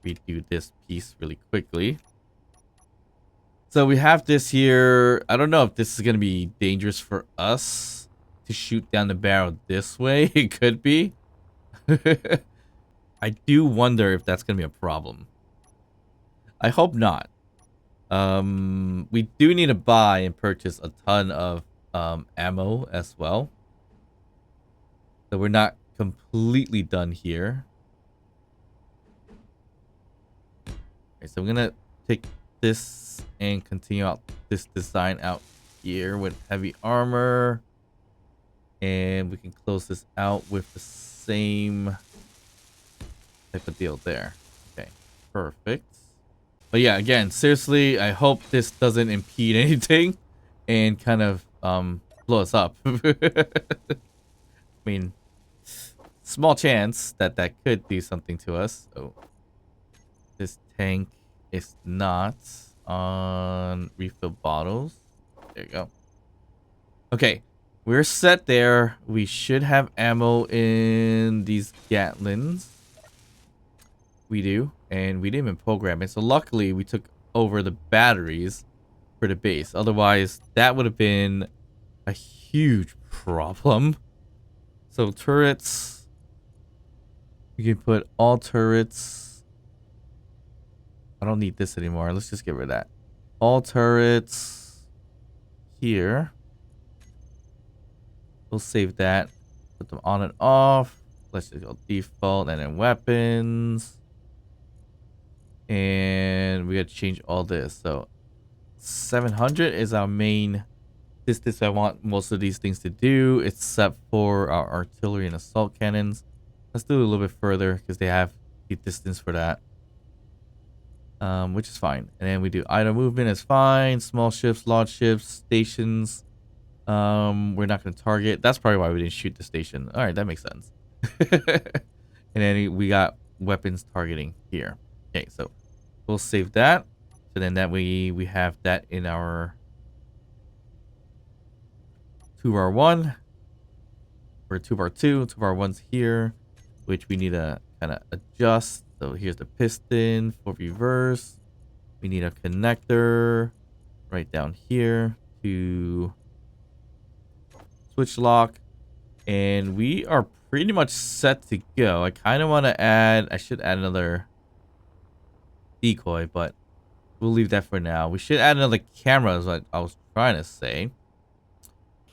redo this piece really quickly. So we have this here. I don't know if this is going to be dangerous for us to shoot down the barrel this way. It could be. I do wonder if that's going to be a problem. I hope not. We do need to buy and purchase a ton of ammo as well. So we're not completely done here. Okay, so I'm gonna take this and continue out this design out here with heavy armor. And we can close this out with the same type of deal there. Okay, perfect. But yeah, again, seriously, I hope this doesn't impede anything and kind of blow us up. I mean, small chance that that could do something to us. So this tank is not on refill bottles. There you go. Okay, we're set there. We should have ammo in these Gatlins. We do, and we didn't even program it. So luckily, we took over the batteries for the base. Otherwise, that would have been a huge problem. So turrets, we can put all turrets. I don't need this anymore. Let's just get rid of that. All turrets here. We'll save that. Put them on and off. Let's just go default and then weapons. And we got to change all this. So 700 is our main distance I want most of these things to do, except for our artillery and assault cannons. Let's do it a little bit further because they have the distance for that. Which is fine. And then we do idle movement is fine. Small ships, large ships, stations. We're not going to target. That's probably why we didn't shoot the station. All right, that makes sense. And then we got weapons targeting here. Okay, so we'll save that. So then that we have that in our 2R1 or 2R2. 2R1's here, which we need to kind of adjust. So here's the piston for reverse. We need a connector right down here to switch lock. And we are pretty much set to go. I kind of want to add, I should add another decoy, but we'll leave that for now. We should add another camera, is what I was trying to say.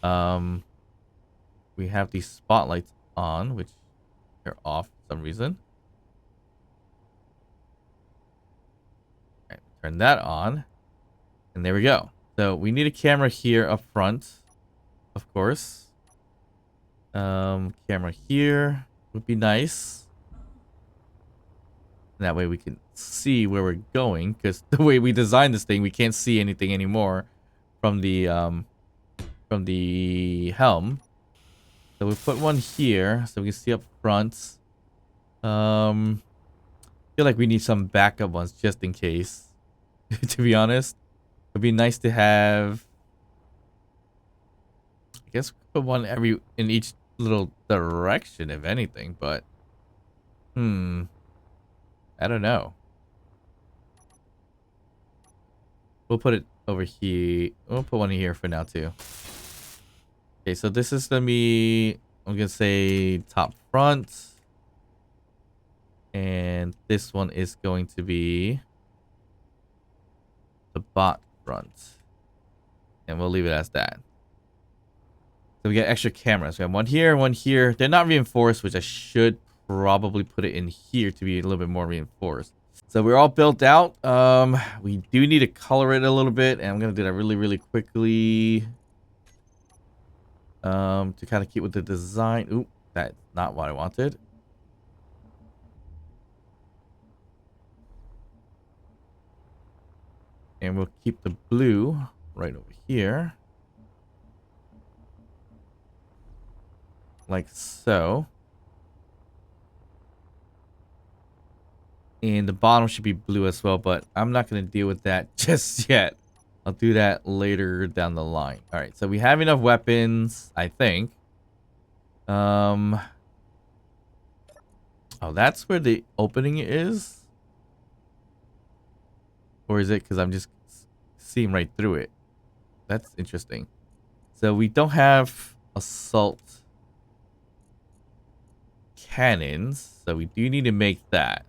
We have these spotlights on, which they're off for some reason. All right, turn that on. And there we go. So we need a camera here up front, of course. Camera here would be nice. That way we can see where we're going, because the way we designed this thing, we can't see anything anymore from the helm. So we put one here so we can see up front. Feel like we need some backup ones just in case. To be honest, it'd be nice to have. I guess put one in each little direction, if anything. But I don't know. We'll put it over here. We'll put one here for now too. Okay, so this is gonna be, I'm gonna say top front. And this one is going to be the bot front. And we'll leave it as that. So we got extra cameras. We have one here, one here. They're not reinforced, which I should probably put it in here to be a little bit more reinforced. So we're all built out. We do need to color it a little bit, and I'm gonna do that really, really quickly. To kind of keep with the design. Oop, that's not what I wanted. And we'll keep the blue right over here. Like so. And the bottom should be blue as well, but I'm not going to deal with that just yet. I'll do that later down the line. All right, so we have enough weapons, I think. Oh, that's where the opening is? Or is it because I'm just seeing right through it? That's interesting. So we don't have assault cannons, so we do need to make that.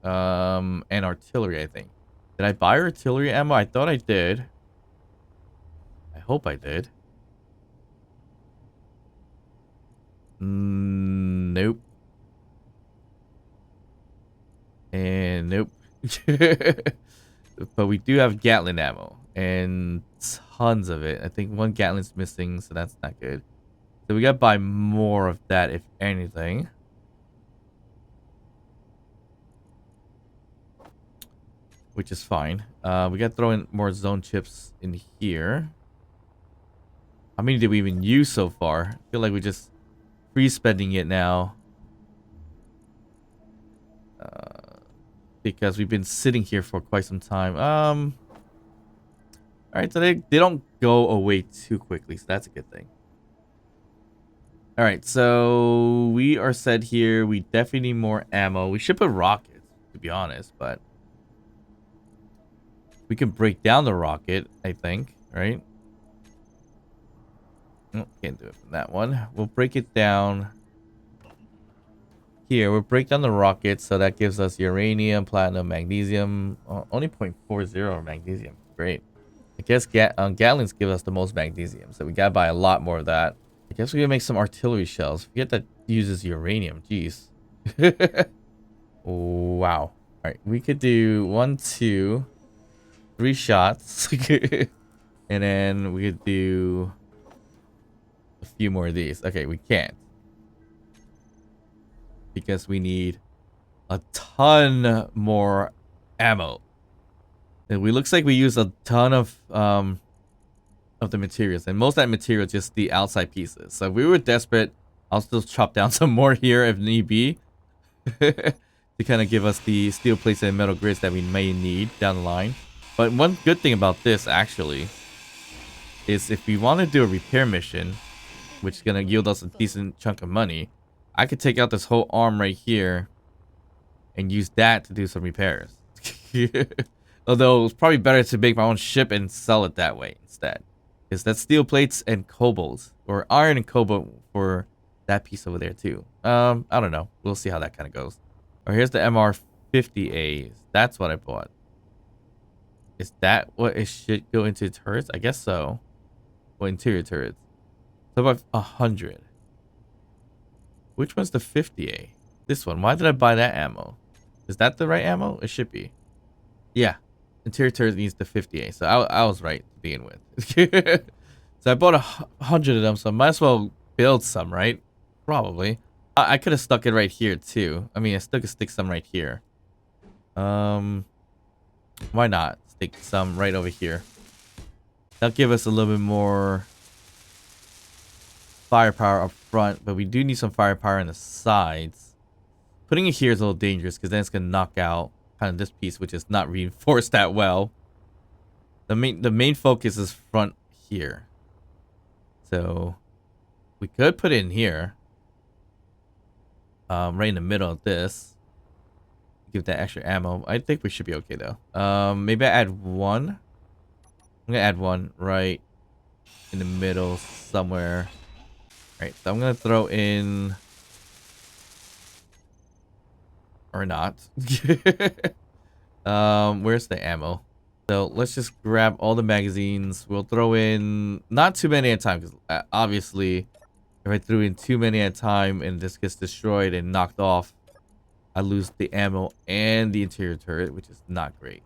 And artillery, I think. Did I buy artillery ammo? I thought I did. I hope I did. Nope. And nope. But we do have Gatling ammo. And tons of it. I think one Gatling's missing, so that's not good. So we gotta buy more of that, if anything. Which is fine. We gotta throw in more zone chips in here. How many did we even use so far? I feel like we're just free spending it now. Because we've been sitting here for quite some time. Alright, so they don't go away too quickly, so that's a good thing. Alright, so we are set here. We definitely need more ammo. We should put rockets, to be honest, but we can break down the rocket, I think, right? Oh, can't do it from that one. We'll break it down. Here, we'll break down the rocket, so that gives us uranium, platinum, magnesium. Only 0.40 magnesium. Great. I guess Gatlings give us the most magnesium, so we gotta buy a lot more of that. I guess we're gonna make some artillery shells. Forget that uses uranium. Jeez. Wow. Alright, we could do 1, 2, 3 shots. And then we could do a few more of these. Okay, we can't. Because we need a ton more ammo. And we looks like we use a ton of the materials, and most of that material is just the outside pieces. So if we were desperate, I'll still chop down some more here if need be. To kind of give us the steel plates and metal grids that we may need down the line. But one good thing about this actually is if we want to do a repair mission, which is going to yield us a decent chunk of money, I could take out this whole arm right here and use that to do some repairs. Although it's probably better to make my own ship and sell it that way instead. Because that's steel plates and cobalt, or iron and cobalt for that piece over there too. I don't know. We'll see how that kind of goes. Or here's the MR50As. That's what I bought. Is that what it should go into turrets? I guess so. Well, interior turrets. So about 100. Which one's the 50A? This one. Why did I buy that ammo? Is that the right ammo? It should be. Yeah. Interior turret needs the 50A. So I was right to begin with. So I bought 100 of them, so I might as well build some, right? Probably. I could have stuck it right here too. I mean, I still could stick some right here. Why not stick some right over here? That'll give us a little bit more firepower up front, but we do need some firepower on the sides. Putting it here is a little dangerous because then it's gonna knock out kind of this piece, which is not reinforced that well. The main focus is front here, so we could put it in here, right in the middle of this. Give that extra ammo. I think we should be okay though. Maybe I add one. I'm gonna add one right in the middle somewhere. All right, so I'm gonna throw in, or not. Where's the ammo? So let's just grab all the magazines. We'll throw in not too many at a time, because obviously, if I threw in too many at a time and this gets destroyed and knocked off, I lose the ammo and the interior turret, which is not great.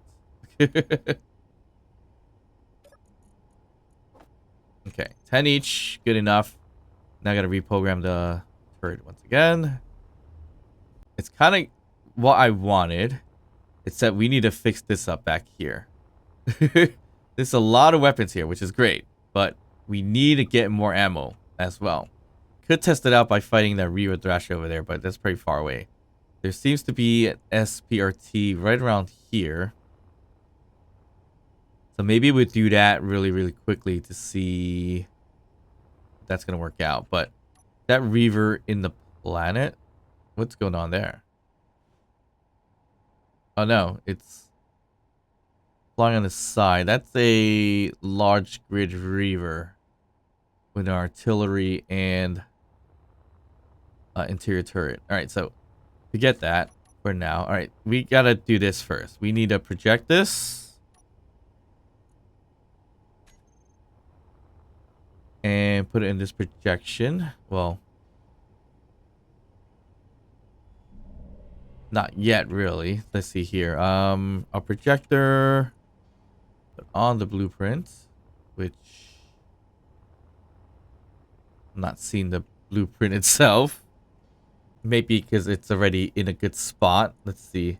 Okay, 10 each, good enough. Now I gotta reprogram the turret once again. It's kind of what I wanted. Except we need to fix this up back here. There's a lot of weapons here, which is great. But we need to get more ammo as well. Could test it out by fighting that Reaver Thrasher over there, but that's pretty far away. There seems to be an SPRT right around here. So maybe we'll do that really, really quickly to see if that's going to work out. But that Reaver in the planet? What's going on there? Oh no, it's flying on the side. That's a large grid Reaver with an artillery and interior turret. Alright, so forget that for now. Alright, we gotta do this first. We need to project this. And put it in this projection. Well, not yet, really. Let's see here. A projector on the blueprint, which I'm not seeing the blueprint itself. Maybe because it's already in a good spot. Let's see.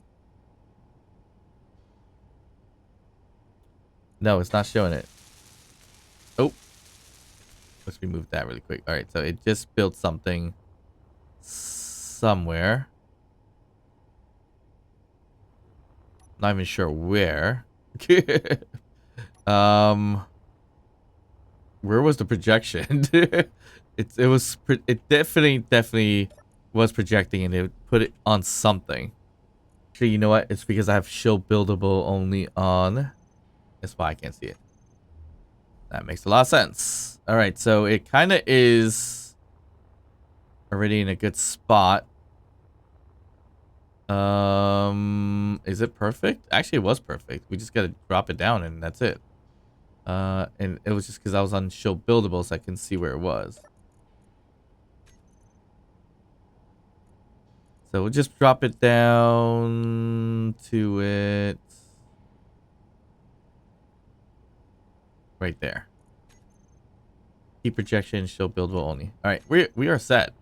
No, it's not showing it. Oh. Let's remove that really quick. Alright, so it just built something somewhere. Not even sure where. Where was the projection? It definitely was projecting, and it put it on something. Actually, you know what? It's because I have show buildable only on. That's why I can't see it. That makes a lot of sense. All right, so it kind of is already in a good spot. Is it perfect? Actually, it was perfect. We just gotta drop it down, and that's it. And it was just because I was on show buildable, so I can see where it was. So we'll just drop it down to it right there. Keep projection, show buildable only. All right, we are set.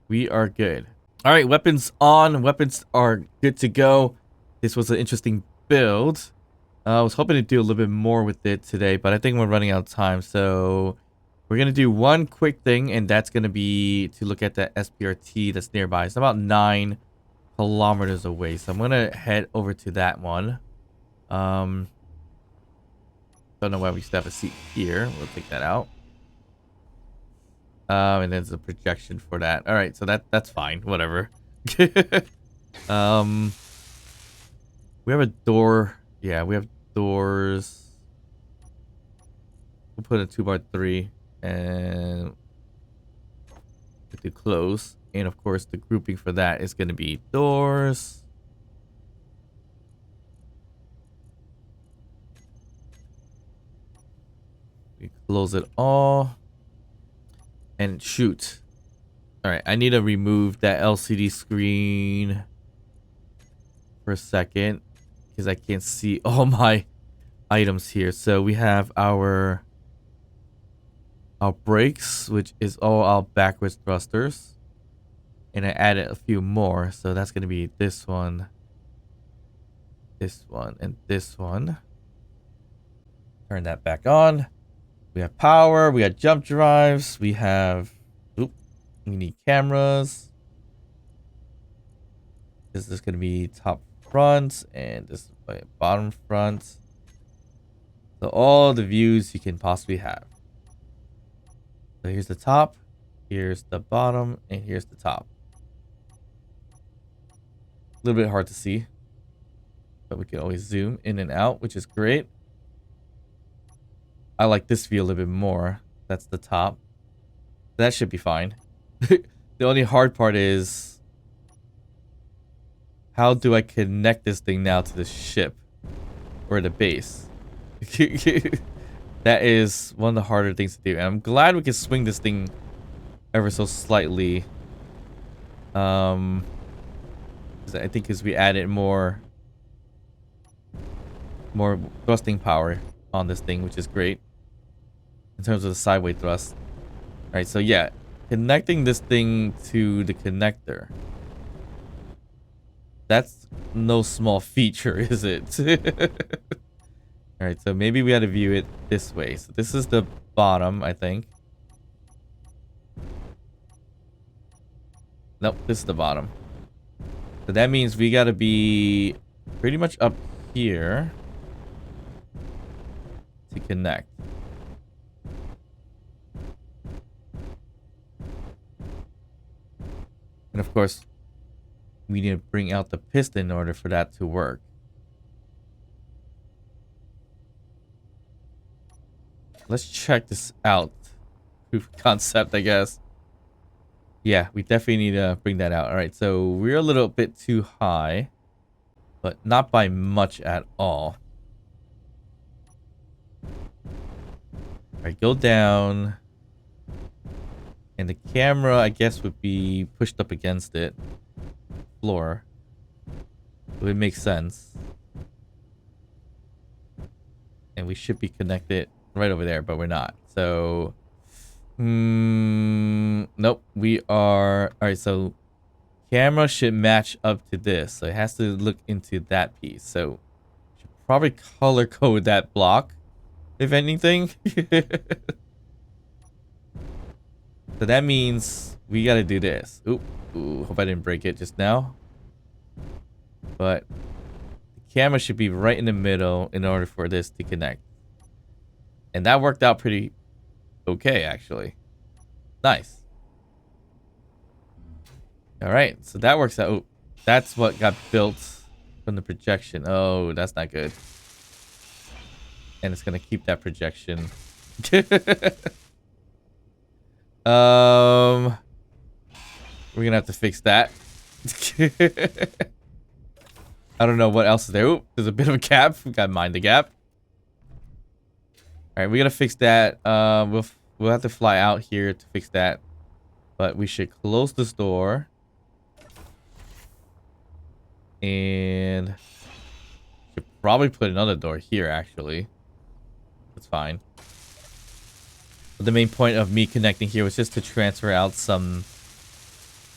We are good. All right, weapons on. Weapons are good to go. This was an interesting build. I was hoping to do a little bit more with it today, but I think we're running out of time. So we're going to do one quick thing, and that's going to be to look at the SPRT that's nearby. It's about 9 kilometers away. So I'm going to head over to that one. Don't know why we still have a seat here. We'll take that out. And there's a projection for that. All right, so that's fine. Whatever. We have a door. Yeah, we have doors. We'll put a 2x3 and do close. And of course, the grouping for that is going to be doors. We close it all. And shoot. Alright, I need to remove that LCD screen for a second, because I can't see all my items here. So we have our brakes, which is all our backwards thrusters. And I added a few more. So that's going to be this one, and this one. Turn that back on. We have power. We got jump drives. We have... Oop. We need cameras. This is going to be top front. And this is my bottom front. So all the views you can possibly have. So here's the top. Here's the bottom. And here's the top. A little bit hard to see. But we can always zoom in and out, which is great. I like this view a little bit more. That's the top. That should be fine. The only hard part is, how do I connect this thing now to the ship or the base? That is one of the harder things to do. And I'm glad we can swing this thing ever so slightly. I think because we added more thrusting power on this thing, which is great. In terms of the sideway thrust. Alright, so yeah. Connecting this thing to the connector. That's no small feature, is it? Alright, so maybe we had to view it this way. So this is the bottom, I think. Nope, this is the bottom. So that means we gotta be pretty much up here to connect. And of course, we need to bring out the piston in order for that to work. Let's check this out. Proof of concept, I guess. Yeah, we definitely need to bring that out. All right, so we're a little bit too high, but not by much at all. All right, go down. And the camera, I guess, would be pushed up against it. Floor. It would make sense. And we should be connected right over there, but we're not. So, nope, we are. All right, so camera should match up to this. So it has to look into that piece. So should probably color code that block, if anything. So that means we gotta do this. Ooh, hope I didn't break it just now. But the camera should be right in the middle in order for this to connect. And that worked out pretty okay, actually. Nice. Alright, so that works out. Oh, that's what got built from the projection. Oh, that's not good. And it's gonna keep that projection. We're gonna have to fix that. I don't know what else is there. Ooh, there's a bit of a gap. We gotta mind the gap. All right, we gotta fix that. We'll have to fly out here to fix that, but we should close this door and should probably put another door here. Actually, that's fine. But the main point of me connecting here was just to transfer out some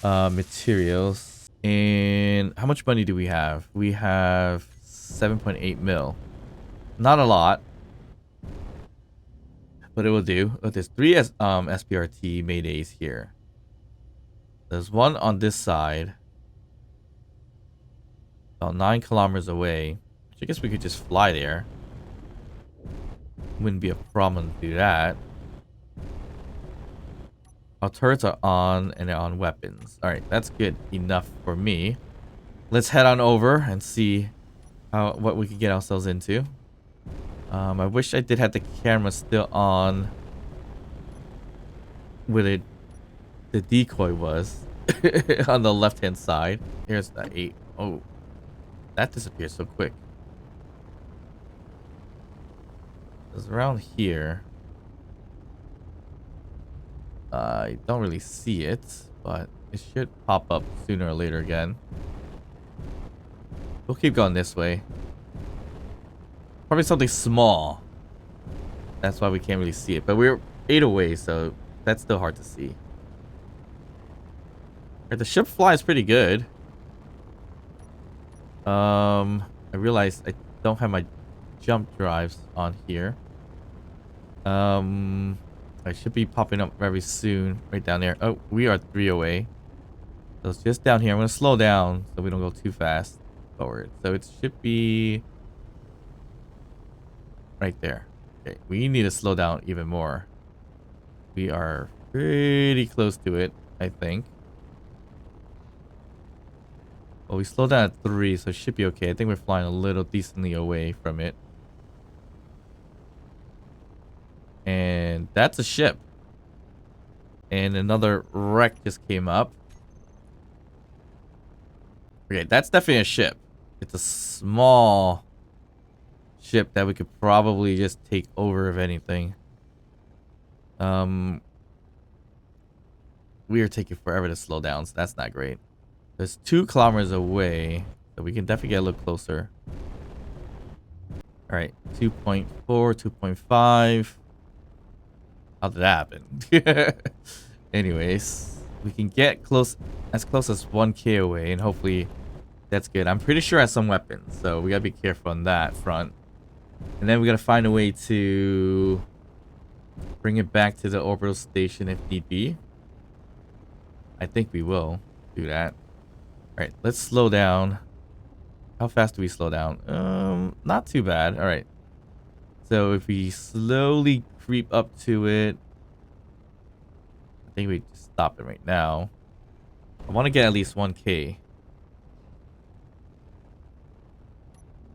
materials. And how much money do we have? We have 7.8 mil. Not a lot, but it will do. Oh, there's 3 SPRT Maydays here. There's one on this side, about 9 kilometers away. Which I guess we could just fly there. Wouldn't be a problem to do that. Our turrets are on, and they're on weapons. Alright, that's good enough for me. Let's head on over and see what we can get ourselves into. I wish I did have the camera still on where the decoy was. On the left-hand side. Here's the 8. Oh, that disappeared so quick. It's around here. I don't really see it, but it should pop up sooner or later again. We'll keep going this way. Probably something small. That's why we can't really see it. But we're 8 away, so that's still hard to see. Right, the ship flies pretty good. I realized I don't have my jump drives on here. I should be popping up very soon. Right down there. Oh, we are 3 away. So it's just down here. I'm going to slow down so we don't go too fast forward. So it should be right there. Okay, we need to slow down even more. We are pretty close to it, I think. Well, we slowed down at 3, so it should be okay. I think we're flying a little decently away from it. And that's a ship. And another wreck just came up. Okay, that's definitely a ship. It's a small ship that we could probably just take over if anything. We are taking forever to slow down, so that's not great. There's 2 kilometers away, so we can definitely get a little closer. All right, 2.4, 2.5. How did that happen? Anyways, we can get close as 1K away, and hopefully that's good. I'm pretty sure I have some weapons, so we gotta be careful on that front. And then we gotta find a way to bring it back to the orbital station if need be. I think we will do that. All right, let's slow down. How fast do we slow down? Not too bad. All right. So if we slowly creep up to it, I think we just stop it right now. I want to get at least 1K.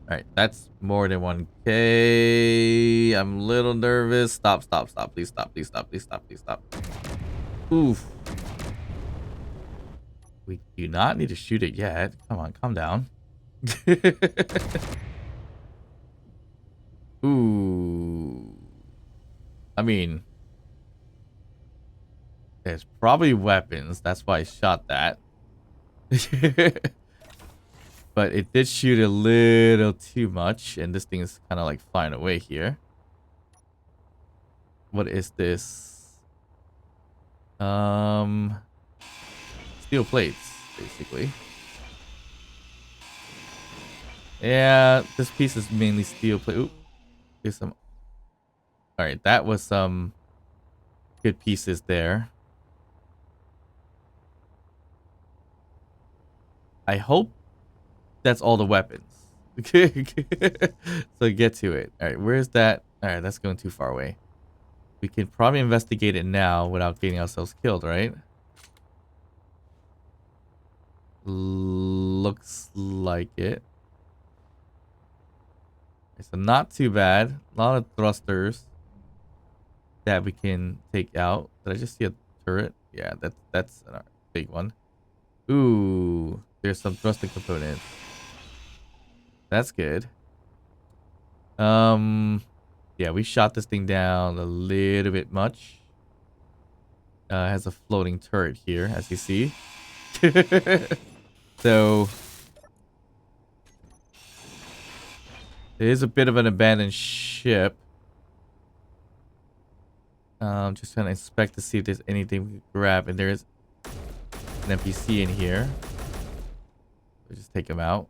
All right, that's more than 1K. I'm a little nervous. Stop, stop, stop. Please stop, please stop, please stop, please stop. Oof. We do not need to shoot it yet. Come on, calm down. Ooh. I mean, there's probably weapons. That's why I shot that. But it did shoot a little too much. And this thing is kind of like flying away here. What is this? Steel plates, basically. Yeah, this piece is mainly steel plate. Oop. There's some. All right, that was some good pieces there. I hope that's all the weapons. So get to it. All right, where's that? All right, that's going too far away. We can probably investigate it now without getting ourselves killed, right? Looks like it. So not too bad. A lot of thrusters that we can take out. Did I just see a turret? Yeah, that's a big one. Ooh, there's some thruster components. That's good. Yeah, we shot this thing down a little bit much. It has a floating turret here, as you see. So it is a bit of an abandoned ship. Just trying to inspect to see if there's anything we can grab, and there is an NPC in here. We'll just take him out.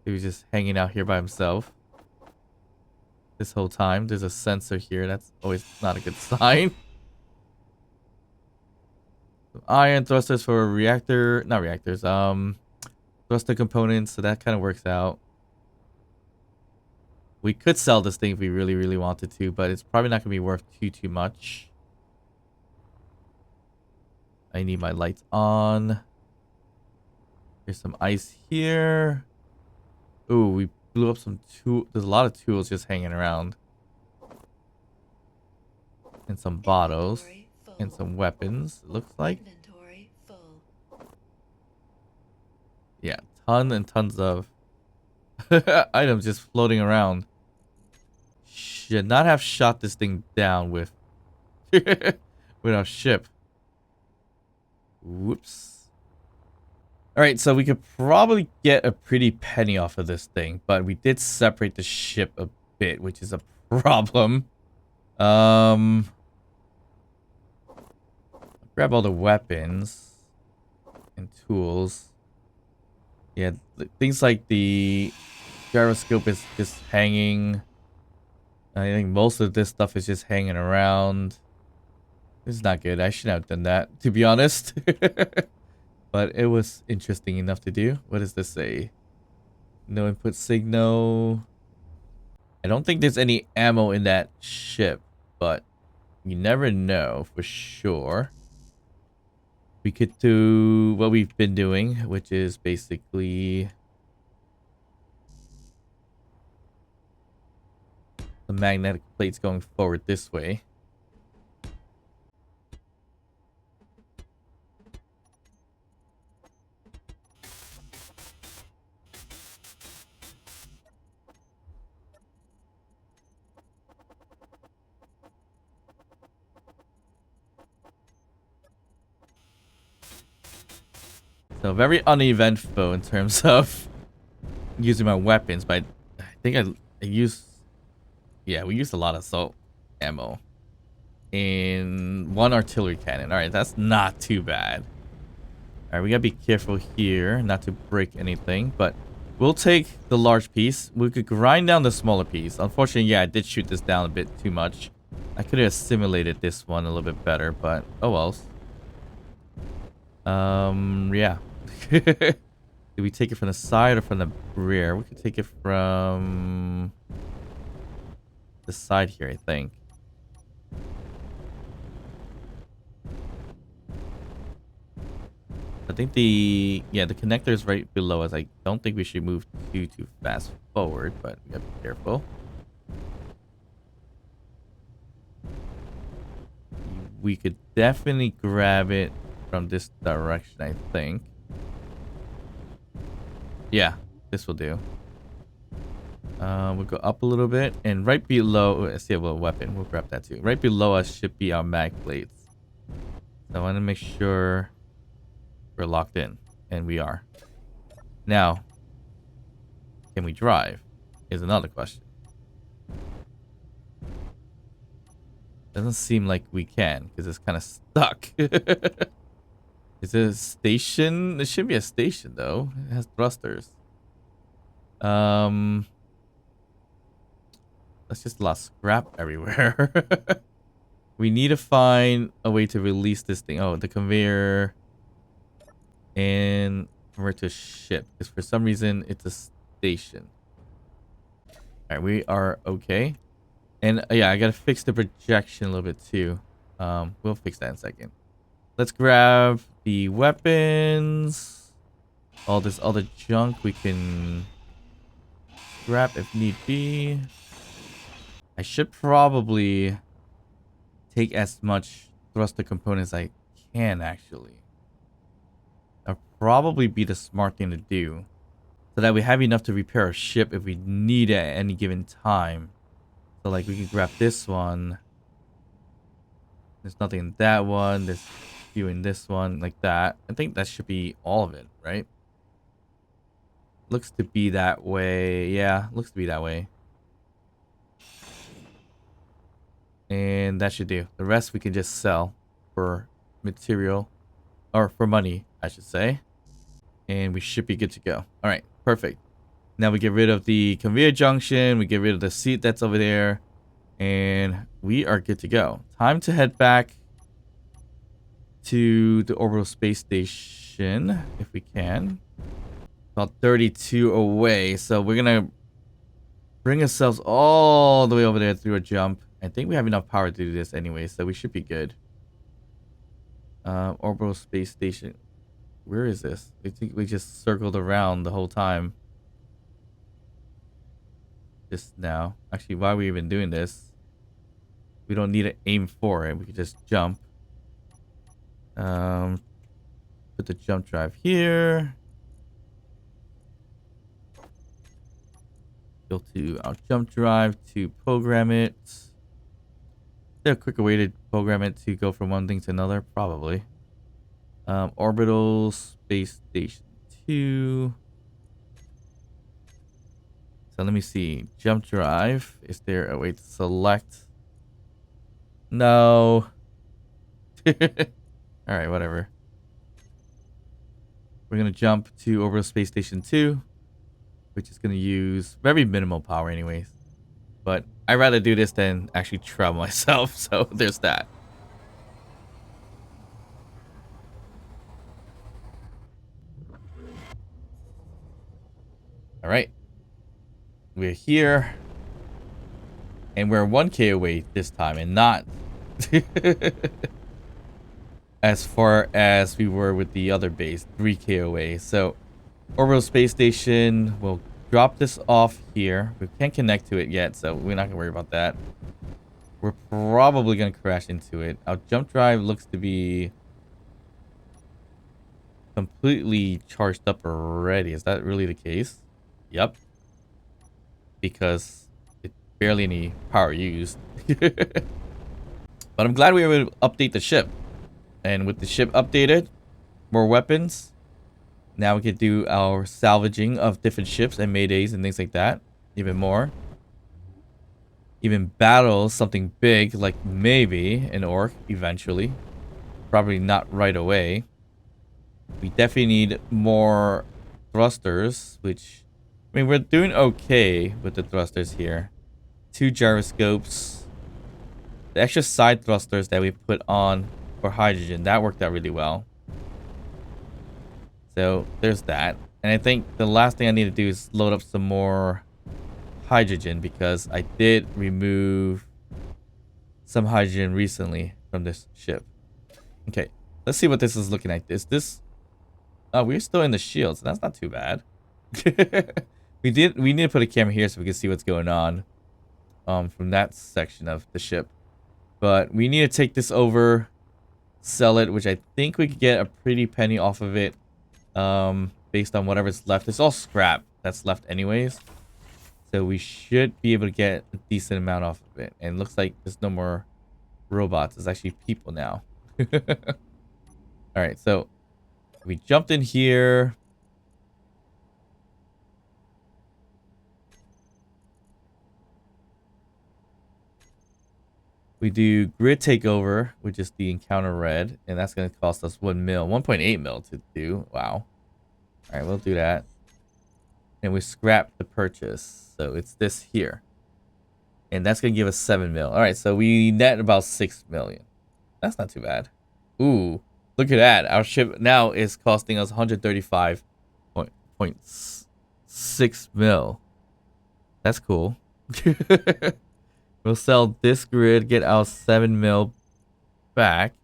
He was just hanging out here by himself this whole time. There's a sensor here. That's always not a good sign. Iron thrusters for reactor, not reactors, thruster components, so that kind of works out. We could sell this thing if we really, really wanted to, but it's probably not going to be worth too much. I need my lights on. There's some ice here. Ooh, we blew up some tools. There's a lot of tools just hanging around. And some bottles. And some weapons, it looks like. Yeah, tons and tons of items just floating around. Should not have shot this thing down with with our ship. Whoops. Alright, so we could probably get a pretty penny off of this thing, but we did separate the ship a bit, which is a problem. Grab all the weapons and tools. Yeah, things like the gyroscope is just hanging. I think most of this stuff is just hanging around. This is not good. I shouldn't have done that, to be honest. But it was interesting enough to do. What does this say? No input signal. I don't think there's any ammo in that ship, but you never know for sure. We could do what we've been doing, which is basically the magnetic plates going forward this way. So very uneventful in terms of using my weapons, but I think I used... Yeah, we used a lot of assault ammo. In one artillery cannon. Alright, that's not too bad. Alright, we gotta be careful here not to break anything, but we'll take the large piece. We could grind down the smaller piece. Unfortunately, yeah, I did shoot this down a bit too much. I could have assimilated this one a little bit better, but oh well. Yeah. Do we take it from the side or from the rear? We could take it from the side here, I think. I think the connector is right below us. I don't think we should move too fast forward, but we gotta be careful. We could definitely grab it from this direction, I think. Yeah, this will do. We'll go up a little bit, and right below, let's see a little weapon. We'll grab that too. Right below us should be our mag plates. So I want to make sure we're locked in, and we are. Now, can we drive? Is another question. Doesn't seem like we can, because it's kind of stuck. Is it a station? It should be a station, though. It has thrusters. That's just a lot of scrap everywhere. We need to find a way to release this thing. Oh, the conveyor. And convert to ship. Because for some reason, it's a station. Alright, we are okay. And yeah, I gotta fix the projection a little bit too. We'll fix that in a second. Let's grab the weapons. All this other junk we can scrap if need be. I should probably take as much thruster components as I can, actually. That'll probably be the smart thing to do. So that we have enough to repair a ship if we need it at any given time. So like we can grab this one. There's nothing in that one. There's a few in this one, like that. I think that should be all of it, right? Looks to be that way. Yeah, looks to be that way. And that should do. The rest we can just sell for material. Or for money, I should say. And we should be good to go. Alright, perfect. Now we get rid of the conveyor junction. We get rid of the seat that's over there. And we are good to go. Time to head back to the orbital space station, if we can. About 32 away. So we're going to bring ourselves all the way over there through a jump. I think we have enough power to do this anyway, so we should be good. Orbital space station. Where is this? I think we just circled around the whole time. Just now. Actually, why are we even doing this? We don't need to aim for it. We can just jump. Put the jump drive here. Go to our jump drive to program it. there a quicker way to program it to go from one thing to another? Probably. Orbital Space Station 2. So let me see. Jump drive. Is there a way to select? No. Alright, whatever. We're going to jump to Orbital Space Station 2, which is going to use very minimal power anyways. But I'd rather do this than actually travel myself, so there's that. Alright. We're here. And we're 1k away this time and not as far as we were with the other base, 3k away. So Orbital Space Station, we'll drop this off here. We can't connect to it yet, so we're not gonna worry about that. We're probably gonna crash into it. Our jump drive looks to be completely charged up already. Is that really the case? Yep. Because it's barely any power used. But I'm glad we were able to update the ship. And with the ship updated, more weapons. Now we can do our salvaging of different ships and maydays and things like that. Even more. Even battle something big like maybe an orc eventually. Probably not right away. We definitely need more thrusters, which... I mean, we're doing okay with the thrusters here. 2 gyroscopes. The extra side thrusters that we put on for hydrogen, that worked out really well. So there's that. And I think the last thing I need to do is load up some more hydrogen, because I did remove some hydrogen recently from this ship. Okay, let's see what this is looking like. Is this... Oh, we're still in the shield, so that's not too bad. We need to put a camera here so we can see what's going on from that section of the ship. But we need to take this over, sell it, which I think we could get a pretty penny off of it based on whatever's left. It's all scrap that's left anyways. So we should be able to get a decent amount off of it. And it looks like there's no more robots. There's actually people now. Alright, so we jumped in here. We do grid takeover, which is the encounter red, and that's going to cost us 1 mil, 1.8 mil to do. Wow. All right, we'll do that. And we scrap the purchase. So it's this here. And that's going to give us 7 mil. All right, so we net about 6 million. That's not too bad. Ooh, look at that. Our ship now is costing us 135.6 mil. That's cool. We'll sell this grid, get our 7 mil back.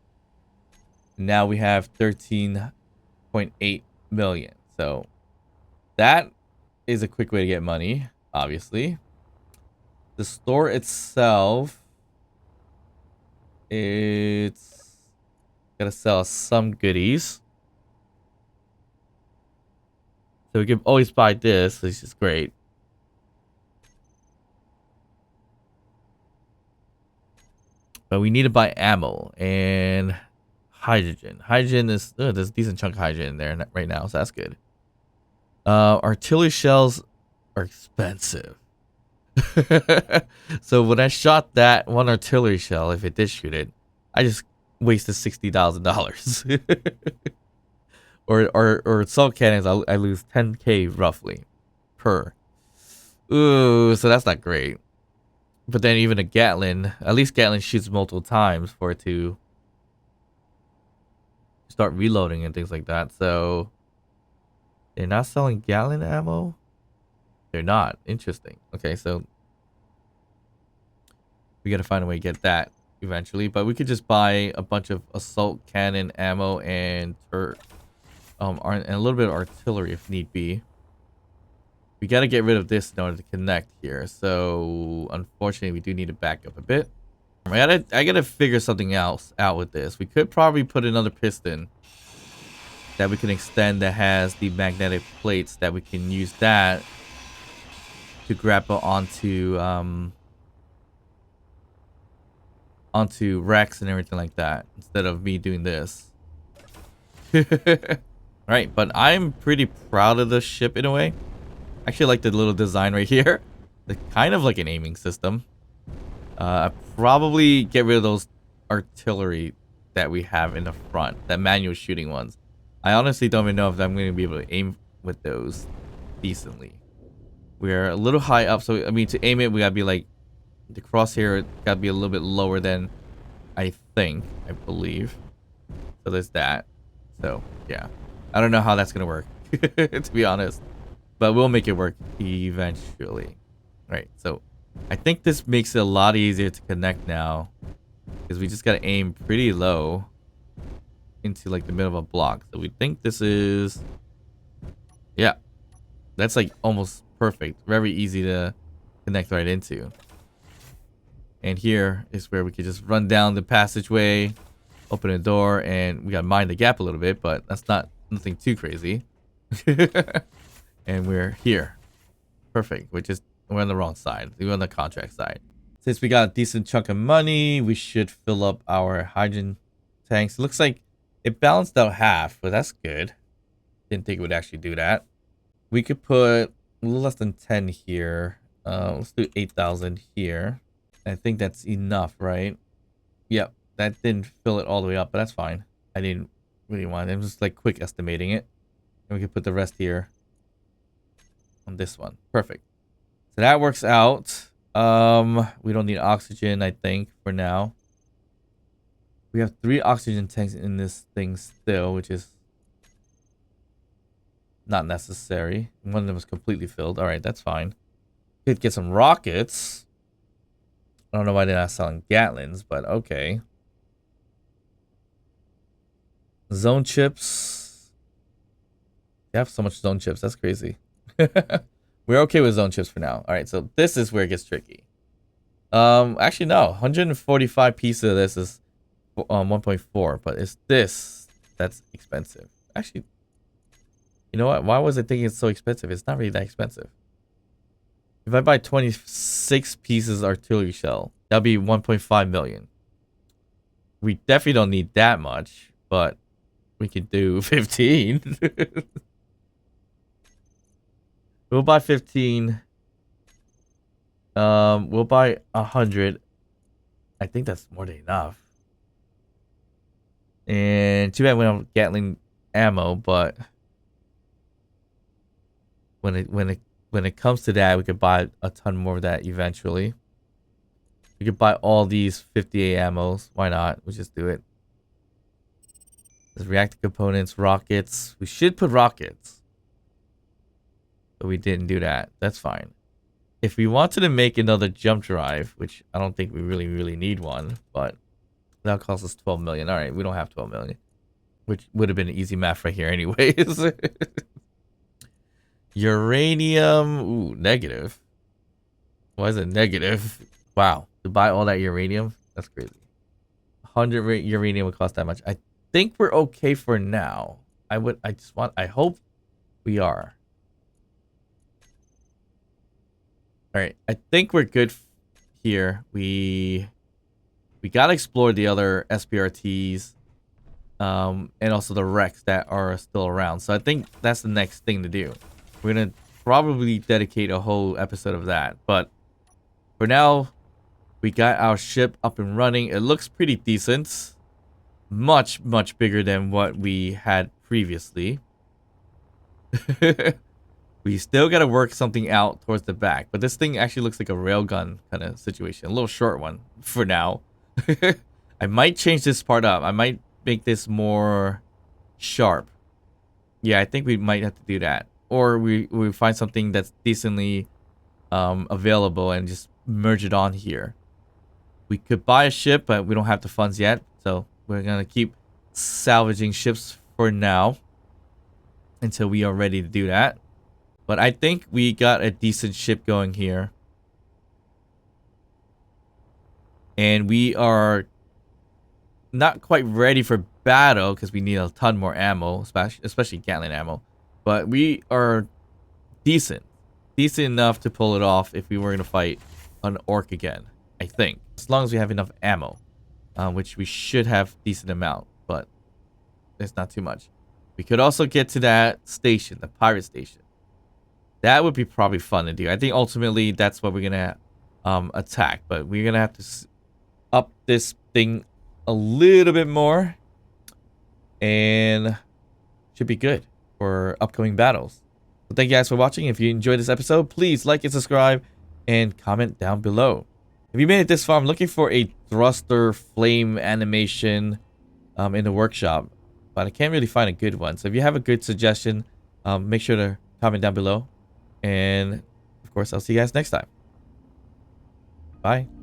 Now we have 13.8 million. So that is a quick way to get money, obviously. The store itself, it's gonna sell some goodies. So we can always buy this, which is great. But we need to buy ammo and hydrogen. Hydrogen is... there's a decent chunk of hydrogen in there right now, so that's good. Artillery shells are expensive. So when I shot that one artillery shell, if it did shoot it, I just wasted $60,000. or assault cannons, I lose 10k roughly per. Ooh, so that's not great. But then even a Gatling, at least Gatling shoots multiple times for it to start reloading and things like that. So they're not selling Gatling ammo? They're not. Interesting. Okay, so we gotta find a way to get that eventually. But we could just buy a bunch of assault cannon ammo and a little bit of artillery if need be. We gotta get rid of this in order to connect here. So unfortunately, we do need to back up a bit. I gotta figure something else out with this. We could probably put another piston that we can extend that has the magnetic plates that we can use that to grapple onto onto racks and everything like that instead of me doing this. Right, but I'm pretty proud of the ship in a way. I actually like the little design right here. It's kind of like an aiming system. I probably get rid of those artillery that we have in the front, that manual shooting ones. I honestly don't even know if I'm going to be able to aim with those decently. We're a little high up, so I mean to aim it, we gotta be like the crosshair gotta be a little bit lower than I believe. So there's that. So yeah, I don't know how that's gonna work to be honest, but we'll make it work eventually. Right, so I think this makes it a lot easier to connect now because we just gotta aim pretty low into like the middle of a block. So we think this is, yeah, that's like almost perfect, very easy to connect right into. And here is where we can just run down the passageway, open a door, and we gotta mind the gap a little bit, but that's nothing too crazy. And we're here. Perfect. We're on the wrong side. We're on the contract side. Since we got a decent chunk of money, we should fill up our hydrogen tanks. It looks like it balanced out half, but that's good. Didn't think it would actually do that. We could put a little less than 10 here. Let's do 8,000 here. I think that's enough, right? Yep, that didn't fill it all the way up, but that's fine. I didn't really want it. I'm just like quick estimating it. And we can put the rest here on this one. Perfect. So that works out. We don't need oxygen, I think, for now. We have 3 oxygen tanks in this thing still, which is not necessary. One of them was completely filled. All right, that's fine. Could get some rockets. I don't know why they're not selling Gatlins, but okay. Zone chips. They have so much zone chips. That's crazy. We're okay with zone chips for now. All right, so this is where it gets tricky. Actually, no. 145 pieces of this is 1.4, but it's this that's expensive. Actually, you know what? Why was I thinking it's so expensive? It's not really that expensive. If I buy 26 pieces artillery shell, that'll be 1.5 million. We definitely don't need that much, but we can do 15. We'll buy 15. We'll buy 100. I think that's more than enough. And too bad we don't have Gatling ammo, but when it comes to that, we could buy a ton more of that eventually. We could buy all these 58 ammos. Why not? We'll just do it. There's reactor components, rockets. We should put rockets. But we didn't do that. That's fine. If we wanted to make another jump drive, which I don't think we really need one, but that'll cost us 12 million. All right, we don't have 12 million. Which would have been easy math right here anyways. Uranium. Ooh, negative. Why is it negative? Wow. To buy all that uranium? That's crazy. 100 uranium would cost that much. I think we're okay for now. I hope we are. Alright. I think we're good here. We gotta explore the other SPRTs. And also the wrecks that are still around. So I think that's the next thing to do. We're going to probably dedicate a whole episode of that. But for now, we got our ship up and running. It looks pretty decent. Much bigger than what we had previously. We still got to work something out towards the back. But this thing actually looks like a railgun kind of situation. A little short one for now. I might change this part up. I might make this more sharp. Yeah, I think we might have to do that. Or we find something that's decently available and just merge it on here. We could buy a ship, but we don't have the funds yet. So we're going to keep salvaging ships for now until we are ready to do that. But I think we got a decent ship going here. And we are not quite ready for battle because we need a ton more ammo, especially Gatling ammo. But we are decent enough to pull it off if we were going to fight an orc again, I think. As long as we have enough ammo. which we should have decent amount, but it's not too much. We could also get to that station, the pirate station. That would be probably fun to do. I think ultimately that's what we're gonna attack, but we're gonna have to up this thing a little bit more, and should be good for upcoming battles. So thank you guys for watching. If you enjoyed this episode, please like and subscribe and comment down below. If you made it this far, I'm looking for a thruster flame animation in the workshop, but I can't really find a good one. So if you have a good suggestion, make sure to comment down below. And of course, I'll see you guys next time. Bye.